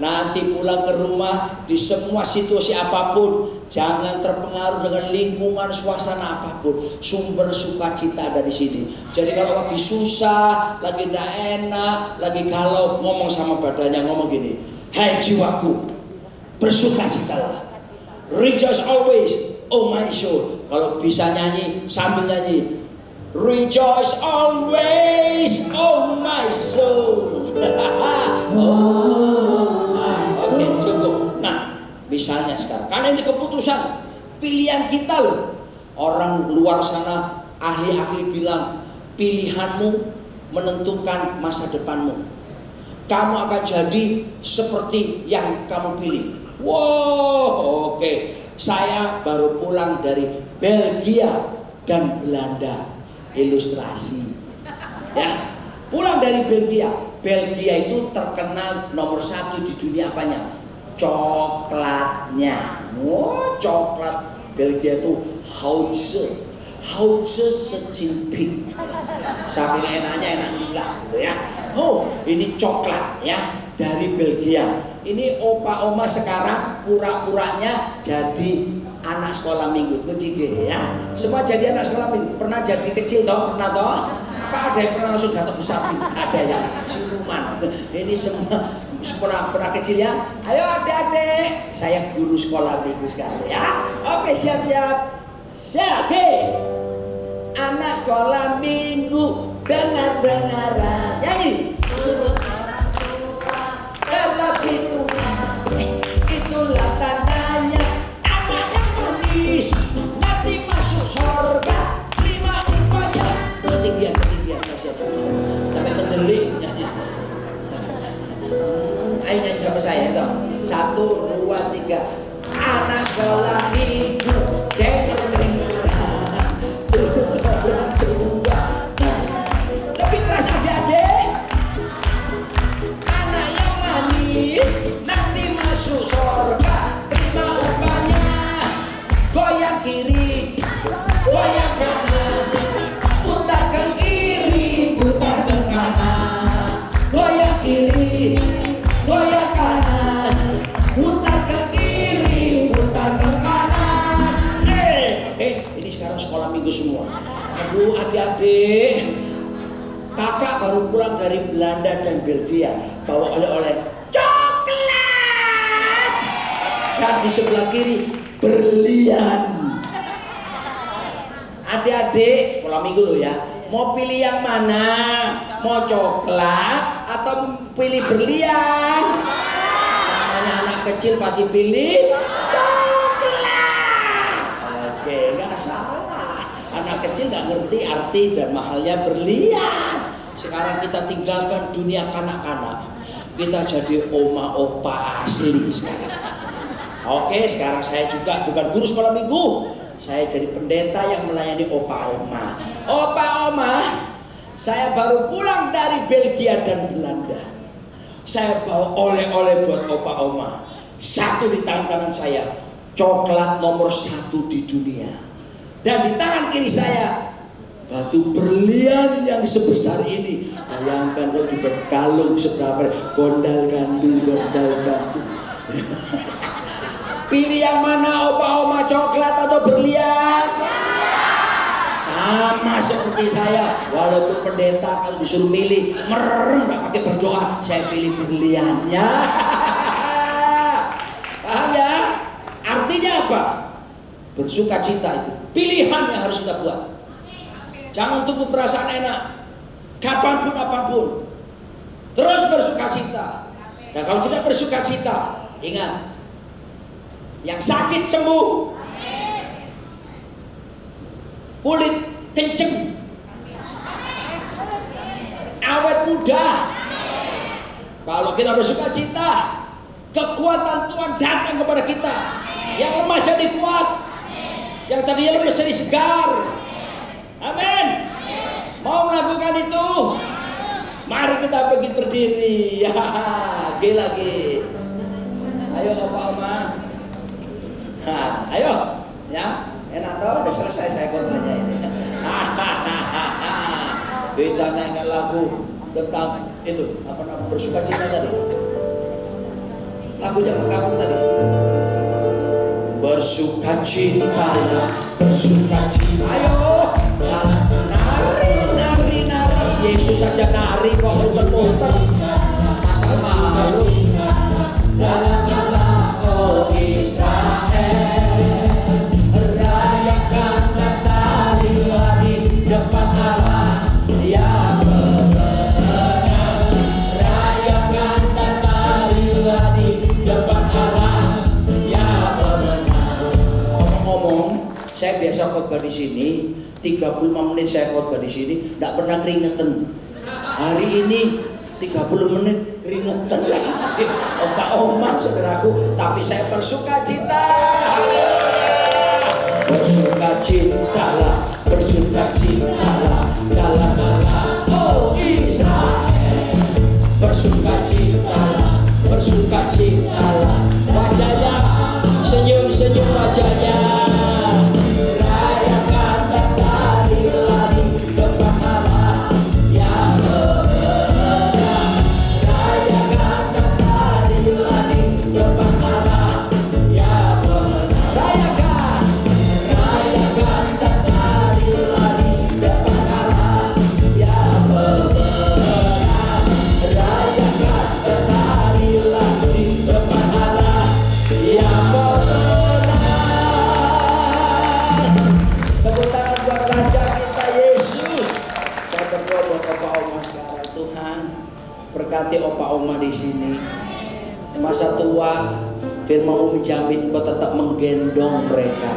nanti pulang ke rumah di semua situasi apapun, jangan terpengaruh dengan lingkungan, suasana apapun. Sumber sukacita ada di sini. Jadi kalau lagi susah, lagi tidak enak, lagi galau, ngomong sama badannya, ngomong gini, hai jiwaku, bersukacitalah. Rejoice always, oh my soul. Kalau bisa nyanyi, sambil nyanyi, rejoice always, oh my soul. Oke, cukup. Nah, misalnya sekarang, karena ini keputusan, pilihan kita loh. Orang luar sana, ahli-ahli bilang, pilihanmu menentukan masa depanmu. Kamu akan jadi seperti yang kamu pilih. Wow, oke. Saya baru pulang dari Belgia dan Belanda. Ilustrasi. Ya, pulang dari Belgia. Belgia itu terkenal nomor 1 di dunia apanya? Coklatnya. Oh, coklat Belgia itu Houtse secimping. Saking enaknya, enak gila gitu ya. Oh, ini coklat ya dari Belgia. Ini opa oma sekarang pura-puranya jadi anak sekolah minggu kecil ya. Semua jadi anak sekolah minggu. Pernah jadi kecil toh? Pernah toh? Apa ada yang pernah langsung datang besar gitu? Ada ya, siluman. Ini semua pernah kecil ya. Ayo adik-adik, saya guru sekolah minggu sekarang ya. Oke, siap-siap. Oke. Anak sekolah minggu dengar-dengaran nyanyi. Terlebih tua, itulah tandanya anak yang manis nanti masuk surga, terima upahnya. Ketinggian kasihan sampai mendelik nyanyi. Ayo nyanyi sama saya toh. 1, 2, 3. Anak sekolah minggu denger-dengeran orang tua. Lebih keras adik-adik. Anak yang manis nanti masuk surga, terima upahnya. Goyang kiri, goyang kanan, putar ke kiri, putar ke kanan. Goyang kiri, goyang kanan, putar ke kiri, putar ke kanan. Ini sekarang sekolah minggu semua. Aduh adik-adik, kakak baru pulang dari Belanda dan Belgia, bawa oleh-oleh coklat. Dan di sebelah kiri berlian. Adik-adik sekolah minggu loh ya, mau pilih yang mana? Mau coklat atau pilih berlian? Namanya anak kecil pasti pilih coklat. Oke, nggak salah. Anak kecil nggak ngerti arti dan mahalnya berlian. Sekarang kita tinggalkan dunia kanak-kanak, kita jadi oma opa asli sekarang. Oke, sekarang saya juga bukan guru sekolah minggu, saya jadi pendeta yang melayani opa oma. Opa oma, saya baru pulang dari Belgia dan Belanda. Saya bawa oleh-oleh buat opa oma. Satu di tangan kanan saya, coklat nomor 1 di dunia. Dan di tangan kiri saya batu berlian yang sebesar ini. Bayangkan kalau dibuat kalung seberapa, gondal gandul. Pilih yang mana opa oma, coklat atau berlian? Sama seperti saya, walaupun pendeta kalau disuruh milih merem nggak pakai berdoa, saya pilih berliannya. Paham ya? Artinya apa? Bersuka cita itu pilihan yang harus kita buat. Jangan tunggu perasaan enak, kapanpun apapun terus bersuka cita. Dan kalau kita bersuka cita, ingat, yang sakit sembuh, kulit kenceng, awet muda. Kalau kita bersuka cita, kekuatan Tuhan datang kepada kita. Yang lemah jadi kuat, yang tadinya lemes jadi segar. Amin. Mau melakukan itu? Mari kita pergi berdiri. Ya, lagi. Ayo opa oma. Ayo, ya. Enak tau, udah selesai saya khotbahnya ini. Kita nyanyi lagu tentang itu, apa namanya, bersuka cita tadi. Lagunya Pak Kampung tadi. Bersukacitalah, bersukacita. Ayo, nari. Yesus saja nari kok muter-muter. Masa malu. Dalam oh Israel, rayakan dan tarilah di depan Allah yang benar. Rayakan dan tarilah di depan Allah yang benar. Ngomong-ngomong, saya biasa khotbah di sini 35 menit saya khotbah di sini, tidak pernah keringetan. Hari ini 30 menit keringetan saya. Opa oma saudaraku, tapi saya bersuka cita. Bersuka citalah, bersuka citalah dalam nama oh Israel. Bersuka citalah, bersuka citalah. Wajahnya senyum-senyum wajahnya. Rayakan dan tarilah di depan Allah yang benar. Rayakan dan tarilah di depan Allah yang benar. Rayakan. sekarang Tuhan berkati opa oma di sini. Masa tua firman-Mu menjamin Engkau tetap menggendong mereka.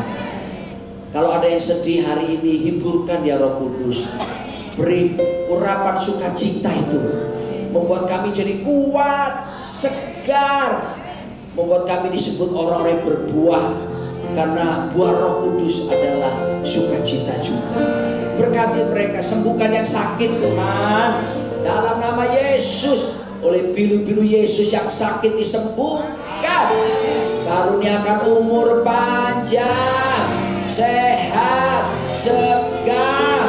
Kalau ada yang sedih hari ini, hiburkan ya Roh Kudus. Beri urapan sukacita itu, membuat kami jadi kuat, segar, membuat kami disebut orang-orang yang berbuah, karena buah Roh Kudus adalah sukacita juga. Berkati mereka, sembuhkan yang sakit Tuhan, dalam nama Yesus. Oleh bilu-bilu Yesus yang sakit disembuhkan. Karuniakan umur panjang, sehat, segar.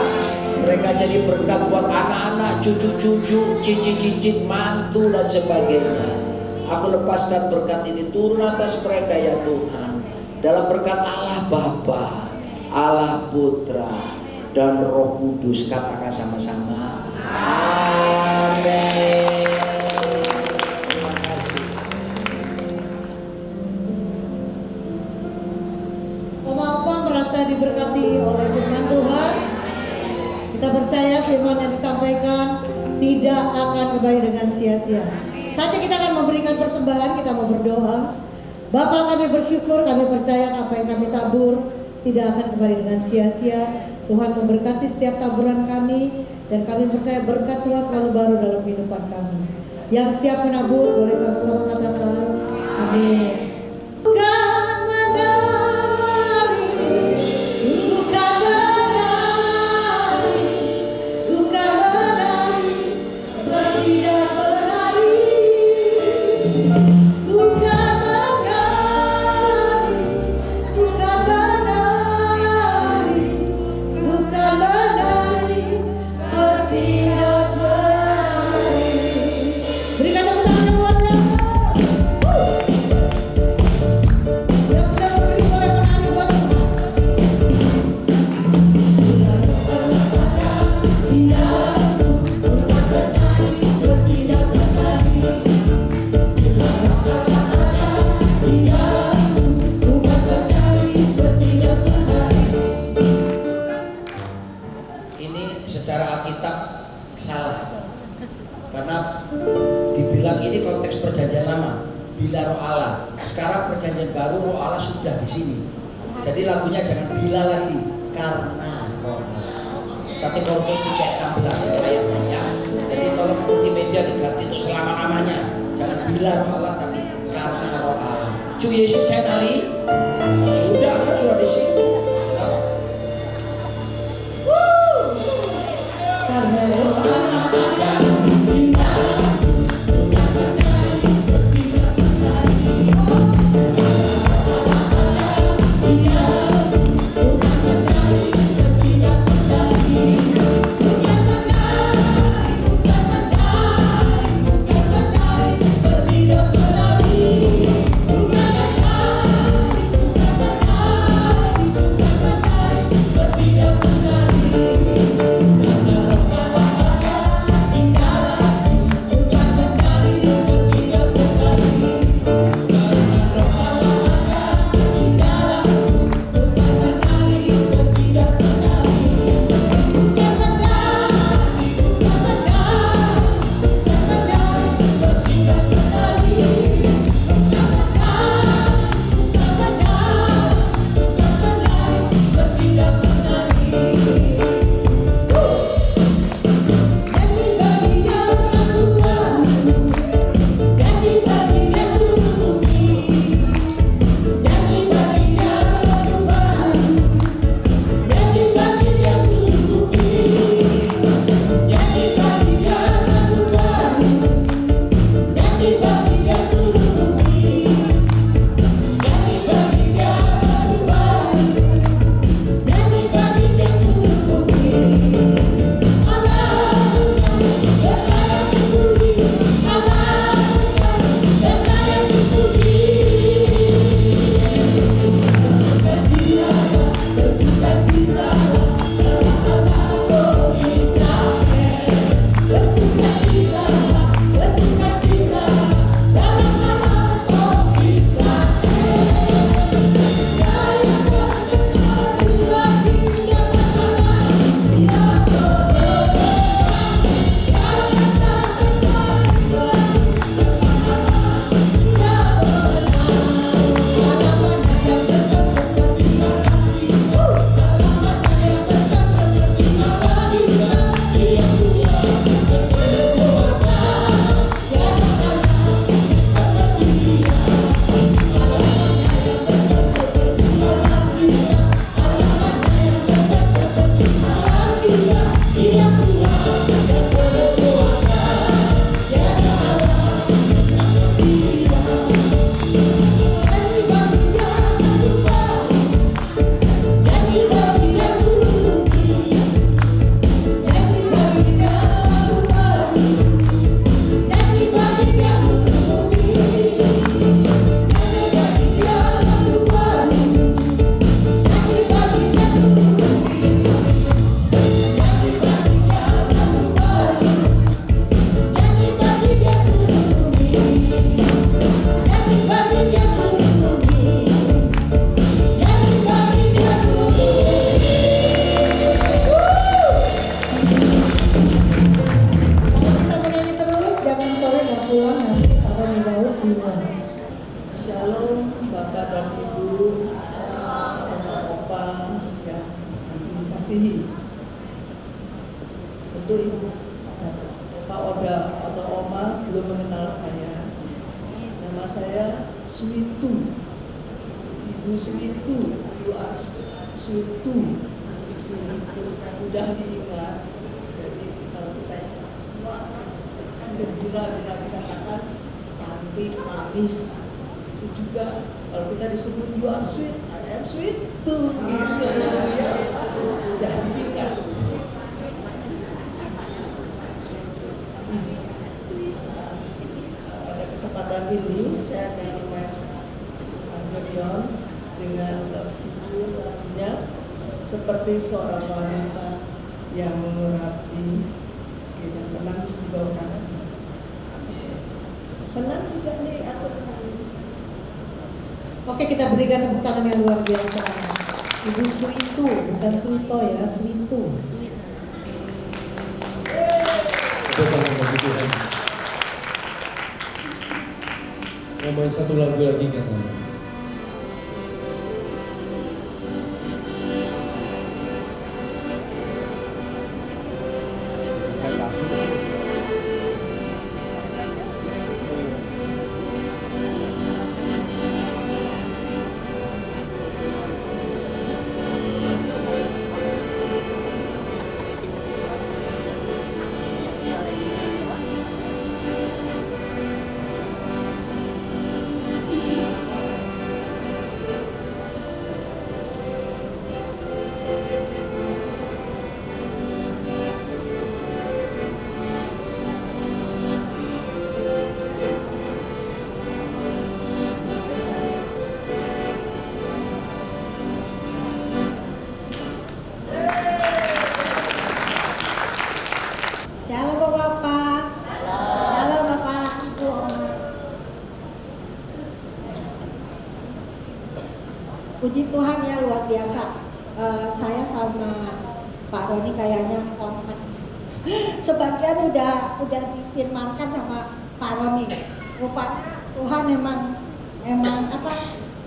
Mereka jadi berkat buat anak-anak, cucu-cucu, cicit-cicit, mantu dan sebagainya. Aku lepaskan berkat ini turun atas mereka ya Tuhan. Dalam berkat Allah Bapa, Allah Putra, dan Roh Kudus, katakan sama-sama. Amin. Terima kasih. Oma-opa merasa diberkati oleh firman Tuhan. Kita percaya firman yang disampaikan tidak akan kembali dengan sia-sia. Saatnya kita akan memberikan persembahan, kita mau berdoa. Bapa, kami bersyukur, kami percaya apa yang kami tabur tidak akan kembali dengan sia-sia. Tuhan memberkati setiap taburan kami, dan kami percaya berkat Tuhan selalu baru dalam kehidupan kami. Yang siap menabur boleh sama-sama katakan amin. Bukan menari, bukan menari, bukan menari seperti dan menari, bukan menari, bukan menari, bukan menari seperti dan menari. Berikan tepuk tangan yang luar biasa. Yang sudah memberi boleh menari buat Tuhan. Ini secara Alkitab salah, karena dibilang ini konteks perjanjian lama, bila roh Allah. Sekarang perjanjian baru roh Allah sudah di sini. Jadi lagunya jangan bila lagi, karena roh Allah. 1 Korintus 3:16 itu ayatnya ya. Jadi tolong multimedia diganti untuk selama-lamanya. Jangan bila roh Allah, tapi karena roh Allah. Cu Yesus saya nari, sudah kan sudah di sini. Karena roh Allah. mengasihi. Tentu ibu, Pak Oda atau Oma belum mengenal saya. Nama saya Switu, Ibu Switu, You are Switu. Mudah diingat. Jadi kalau kita semua kan gembira bila dikatakan cantik, manis, itu juga kalau kita disebut you are sweet, I am sweet too, gitu ya, mudah diingat. Pada kesempatan ini saya akan main akordeon dengan ibu lagunya seperti seorang wanita yang mengurapi dan menangis di bawah kaki. Senang tidak nih atau Oke, kita berikan tepuk tangan yang luar biasa. Ibu Switu, bukan Swito ya, Switu. Tepuk tangan bagi Tuhan. Mau main satu lagu lagi katanya. Shalom Bapak. Shalom Bapak, Ibu, Oma. Puji Tuhan ya, luar biasa. Saya sama Pak Roni kayaknya kontak. Sebagian udah difirmankan sama Pak Roni. Rupanya Tuhan emang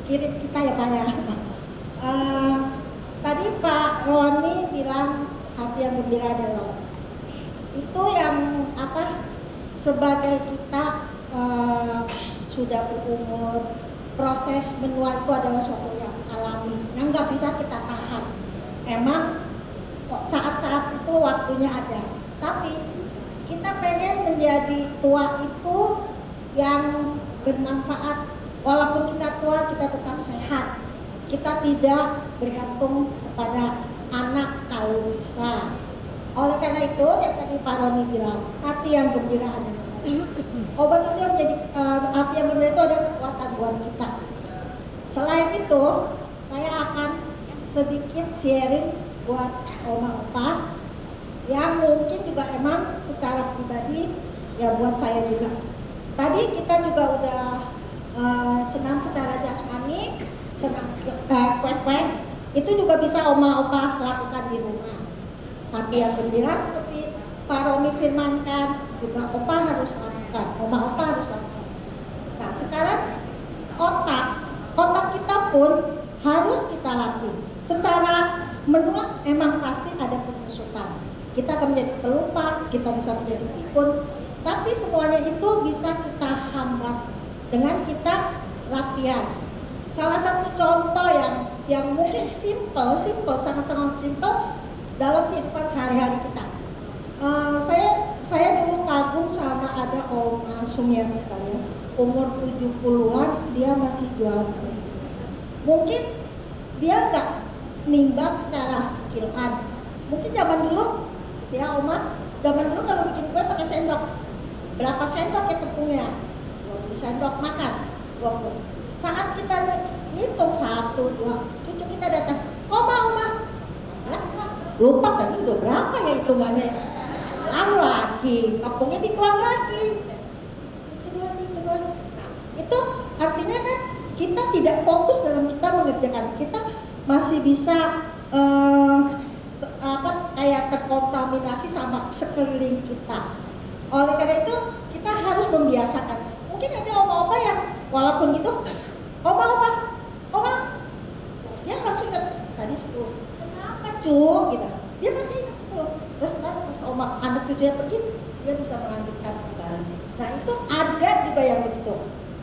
kirim kita ya Pak ya. Tadi Pak Roni bilang hati yang gembira adalah itu yang sebagai kita sudah berumur, proses menua itu adalah suatu yang alami yang nggak bisa kita tahan. Emang saat-saat itu waktunya ada, tapi kita pengen menjadi tua itu yang bermanfaat. Walaupun kita tua, kita tetap sehat, kita tidak bergantung kepada anak kalau bisa. Oleh karena itu, yang tadi Pak Roni bilang, hati yang gembira adalah obat itu yang menjadi hati yang gembira itu adalah kekuatan buat kita. Selain itu, saya akan sedikit sharing buat oma opa yang mungkin juga emang secara pribadi ya buat saya juga. Tadi kita juga udah senam secara jasmani, senam kwek-kwek, itu juga bisa oma opa lakukan di rumah. Hati yang gembira seperti Pak Roni firmankan juga opa harus lakukan, oma opa harus lakukan. Nah sekarang otak kita pun harus kita latih. Secara menua emang pasti ada penyusutan. Kita akan menjadi pelupa, kita bisa menjadi pikun, tapi semuanya itu bisa kita hambat dengan kita latihan. Salah satu contoh yang mungkin simple, sangat-sangat simple dalam kehidupan sehari-hari kita. Saya dulu kagum sama ada Oma Sumiati kalian, umur 70-an dia masih jual kue. Mungkin dia nggak nimbang secara kiloan. Mungkin zaman dulu ya Oma, zaman dulu kalau bikin kue pakai sendok. Berapa sendok ya tepungnya? 20 sendok makan. 20. Saat kita ngitung 1, 2, cucu kita datang, Oma, lupa tadi udah berapa ya hitungannya. Ulang lagi, tepungnya dituang lagi. Hitung lagi. Nah, itu artinya kan kita tidak fokus dalam kita mengerjakan. Kita masih bisa kayak terkontaminasi sama sekeliling kita. Oleh karena itu kita harus membiasakan. Mungkin ada oma-oma yang walaupun gitu, oma, dia langsung tadi 10. Kenapa cu? Gitu. Dia masih ingat 10. Terus pas anak cucunya pergi, dia bisa melanjutkan kembali. Nah itu ada juga yang begitu.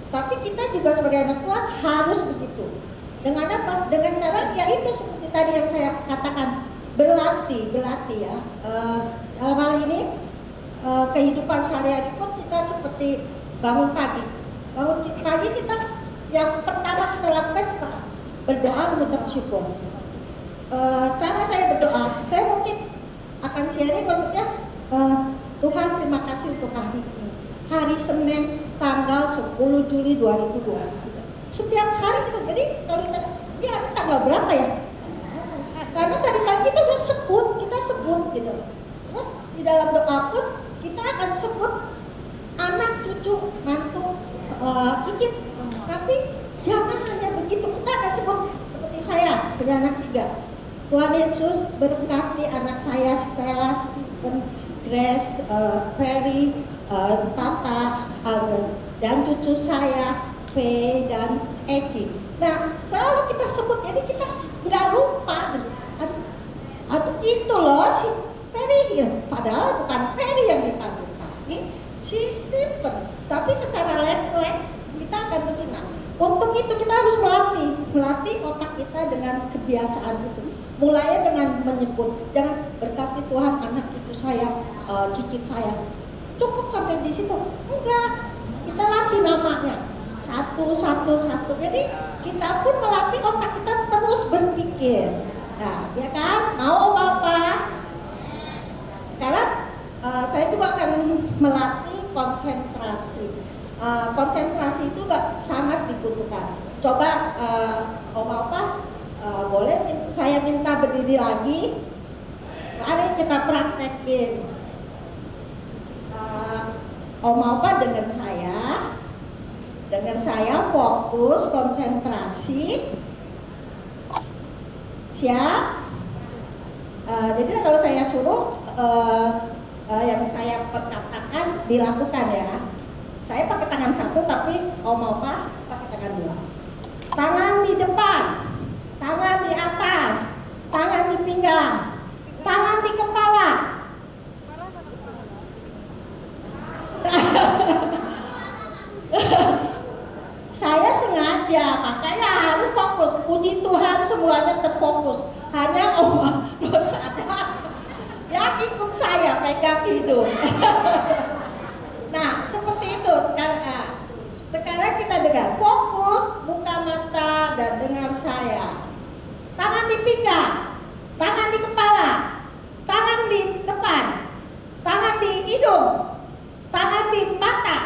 Tapi kita juga sebagai anak Tuhan harus begitu. Dengan apa? Dengan cara ya itu seperti tadi yang saya katakan, berlatih ya. Dalam hal ini kehidupan sehari-hari pun kita seperti bangun pagi kita yang pertama kita lakukan apa? Berdoa, mengucap syukur. Cara saya berdoa, saya mungkin akan sharing maksudnya Tuhan terima kasih untuk hari ini, hari Senin tanggal 10 Juli 2023. Setiap hari itu, jadi kalau kita ini hari tanggal berapa ya? Karena tadi pagi kita udah kita sebut gitu. Terus di dalam doa pun kita akan sebut anak, cucu, mantu, cicit. Tapi jangan hanya begitu, kita akan sebut seperti saya punya anak 3. Tuhan Yesus berkati anak saya Stella, Stephen, Grace, Ferry, Tata, Alden, dan cucu saya P dan Eci. Nah selalu kita sebut, jadi kita nggak lupa. Aduh itu loh si Ferry, padahal bukan Ferry yang dipanggil, tapi si Stephen. Tapi secara lem-lem kita akan begitu. Untuk itu kita harus melatih otak kita dengan kebiasaan itu. Mulai dengan menyebut, jangan berkati Tuhan anak cucu saya, cicit saya. Cukup sampai di situ? Enggak. Kita latih namanya satu. Jadi kita pun melatih otak kita terus berpikir. Nah, ya kan? Mau apa? Sekarang saya juga akan melatih konsentrasi. Konsentrasi itu sangat dibutuhkan. Coba boleh saya minta berdiri lagi. Mari kita praktekin. Dengar saya, fokus, konsentrasi. Siap? Jadi kalau saya suruh yang saya perkatakan dilakukan ya. Saya pakai tangan 1 tapi pakai tangan 2. Tangan di depan, tangan di atas, tangan di pinggang, tangan di kepala. Saya sengaja, makanya harus fokus. Puji Tuhan semuanya terfokus. Hanya sadar yang ikut saya pegang hidung. Nah, seperti itu. Sekarang kita dengar. Fokus, buka mata dan dengar saya. Tangan di pinggang, tangan di kepala, tangan di depan, tangan di hidung, tangan di mata.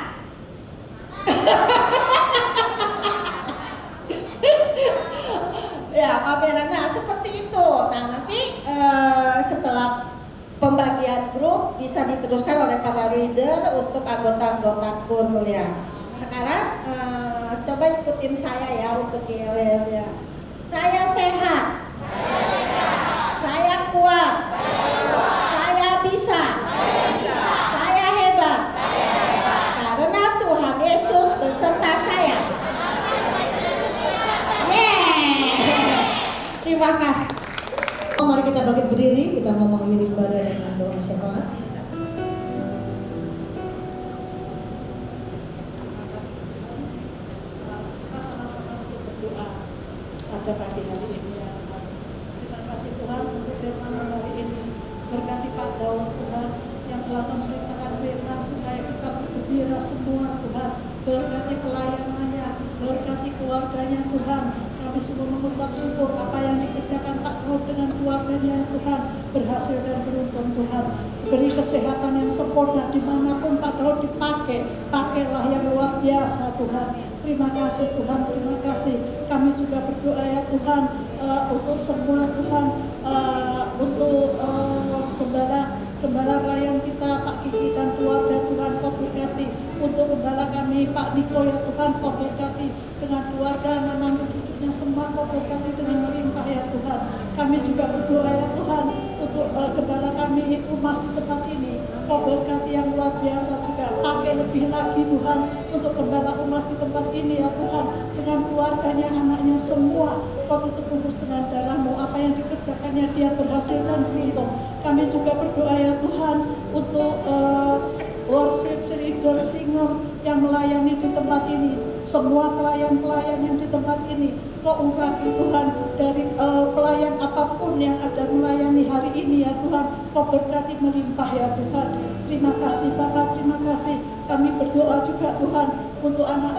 Ya, pamerannya seperti itu. Nah, nanti setelah pembagian grup bisa diteruskan oleh para leader untuk anggota-anggota kurnya. Sekarang coba ikutin saya ya untuk yel-yelnya. Saya sehat. Saya kuat. Saya bisa. Saya hebat. Karena Tuhan Yesus beserta saya. Terima kasih. Mari kita bangkit berdiri, kita mau mengakhiri ibadah dengan doa syafaat. Sama-sama untuk berdoa pada pagi hari ini ya Tuhan. Terima kasih Tuhan untuk firman hari ini. Berkati Pak Daud Tuhan yang telah memberitakan firman supaya kita bergembira semua Tuhan. Berkati pelayanannya, berkati keluarganya Tuhan. Kami semua mengucap syukur apa yang dikerjakan Pak Daud dengan keluarganya Tuhan berhasil dan beruntung Tuhan. Beri kesehatan yang sempurna dimanapun Pak Daud dipakai, pakailah yang luar biasa Tuhan. Terima kasih Tuhan, terima kasih. Kami juga berdoa ya Tuhan untuk semua Tuhan, untuk gembala rayan kita Pak Kiki dan keluarga Tuhan Kau berkati. Untuk gembala kami Pak Niko ya Tuhan Kau berkati dengan keluarga anak cucunya semua Kau berkati dengan melimpah ya Tuhan. Kami juga berdoa ya Tuhan untuk gembala kami Umas di tempat ini Kau berkati yang luar biasa juga. Pakai lebih lagi Tuhan untuk gembala Umas di tempat ini ya Tuhan, dengan keluarganya, anaknya semua Kau tutup kudus dengan darah-Mu. Apa yang dikerjakannya dia berhasil dan beruntung. Kami juga berdoa ya Tuhan untuk worship leader singer yang melayani di tempat ini, semua pelayan-pelayan yang di tempat ini, Kau urapi Tuhan dari pelayan apapun yang ada melayani hari ini ya Tuhan, Kau berkati melimpah ya Tuhan. Terima kasih Bapak, terima kasih. Kami berdoa juga Tuhan untuk anak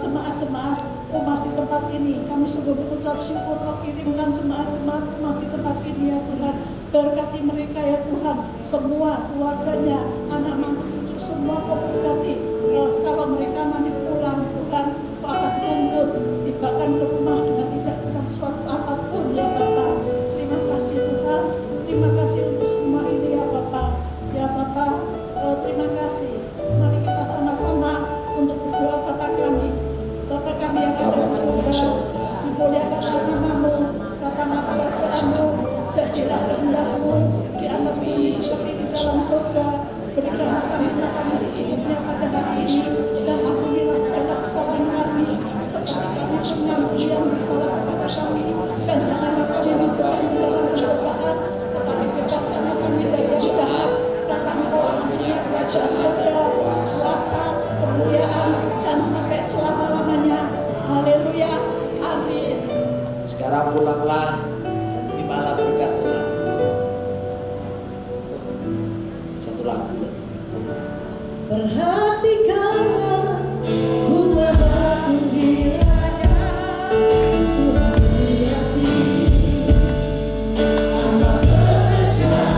jemaat-jemaat umat di tempat ini. Kami sungguh mengucap syukur Kau kirimkan jemaat-jemaat umat di tempat ini ya Tuhan. Berkati mereka ya Tuhan, semua keluarganya, anak mantu cucu semua Kau berkati. Kalau mereka nanti pulang Tuhan, Kau akan tuntut tibakan ke rumah dengan tidak kurang suatu apapun ya Bapak. Terima kasih Tuhan, terima kasih untuk semua ini ya Bapak. Ya Bapak, terima kasih. Mari kita sama-sama untuk berdoa Bapak kami. Bapak kami yang ada di surga, dimuliakan nama-Mu, katakanlah kerajaan-Mu, jadilah kehendak-Mu di atas bumi seperti di dalam surga. Berikanlah kami makan secukupnya pada hari ini, dan ampunilah segala kesalahan kami, seperti kami mengampuni yang bersalah kepada kami, dan janganlah kami masukkan ke dalam pencobaan, tetapi bebaskanlah kami dari yang jahat. Karena Engkau mempunyai kerajaan surga, kuasa, kemuliaan, dan sampai selama-lamanya. Haleluya, amin. Sekarang pulanglah dan terimalah berkat Tuhan. Satu lagu lagi. Perhatikanlah bunga bakung di ladang, Tuhan menghiasi anak bekerja.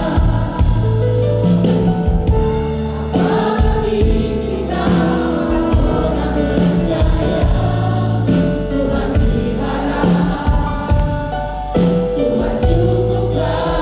Apalagi kita orang berjaya, Tuhan pelihara, Tuhan cukupkan.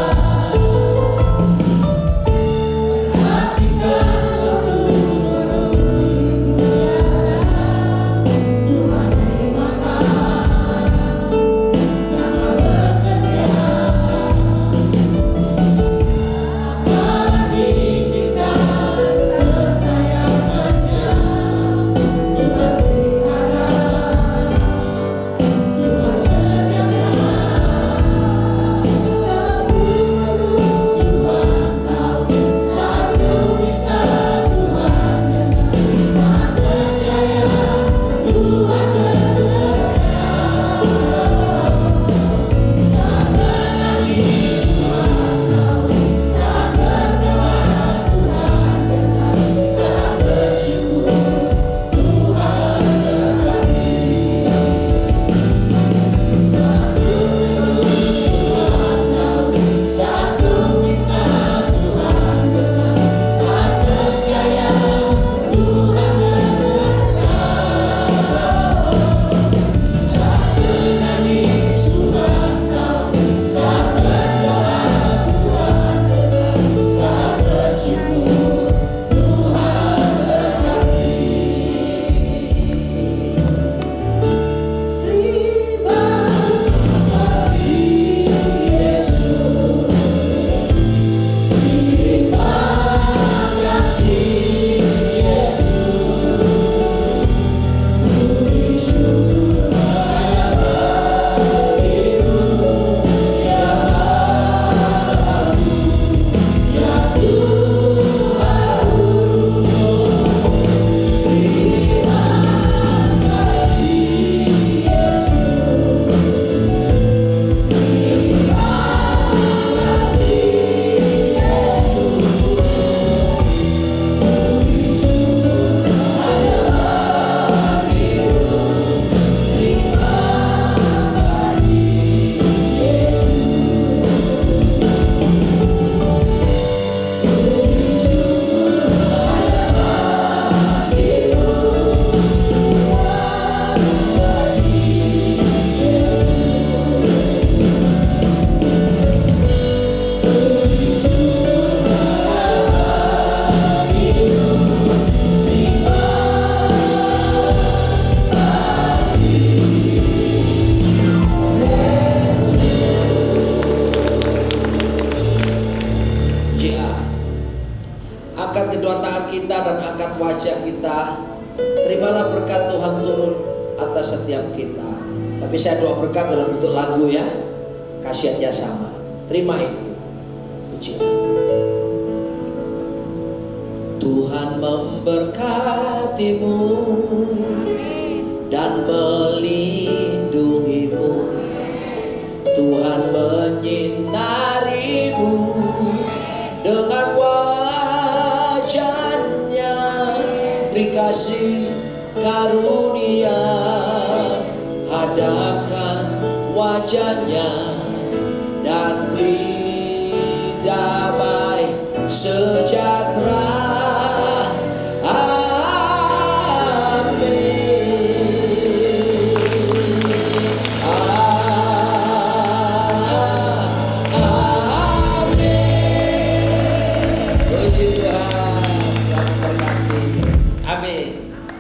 Angkat kedua tangan kita dan angkat wajah kita. Terimalah berkat Tuhan turun atas setiap kita. Tapi saya doa berkat dalam bentuk lagu ya. Khasiatnya sama. Terima itu. pujian. Tuhan memberkatimu dan melindungimu. Tuhan menyinarimu dengan wajahnya, beri kasih karunia, hadapkan wajahnya dan beri damai sejahtera. Amin.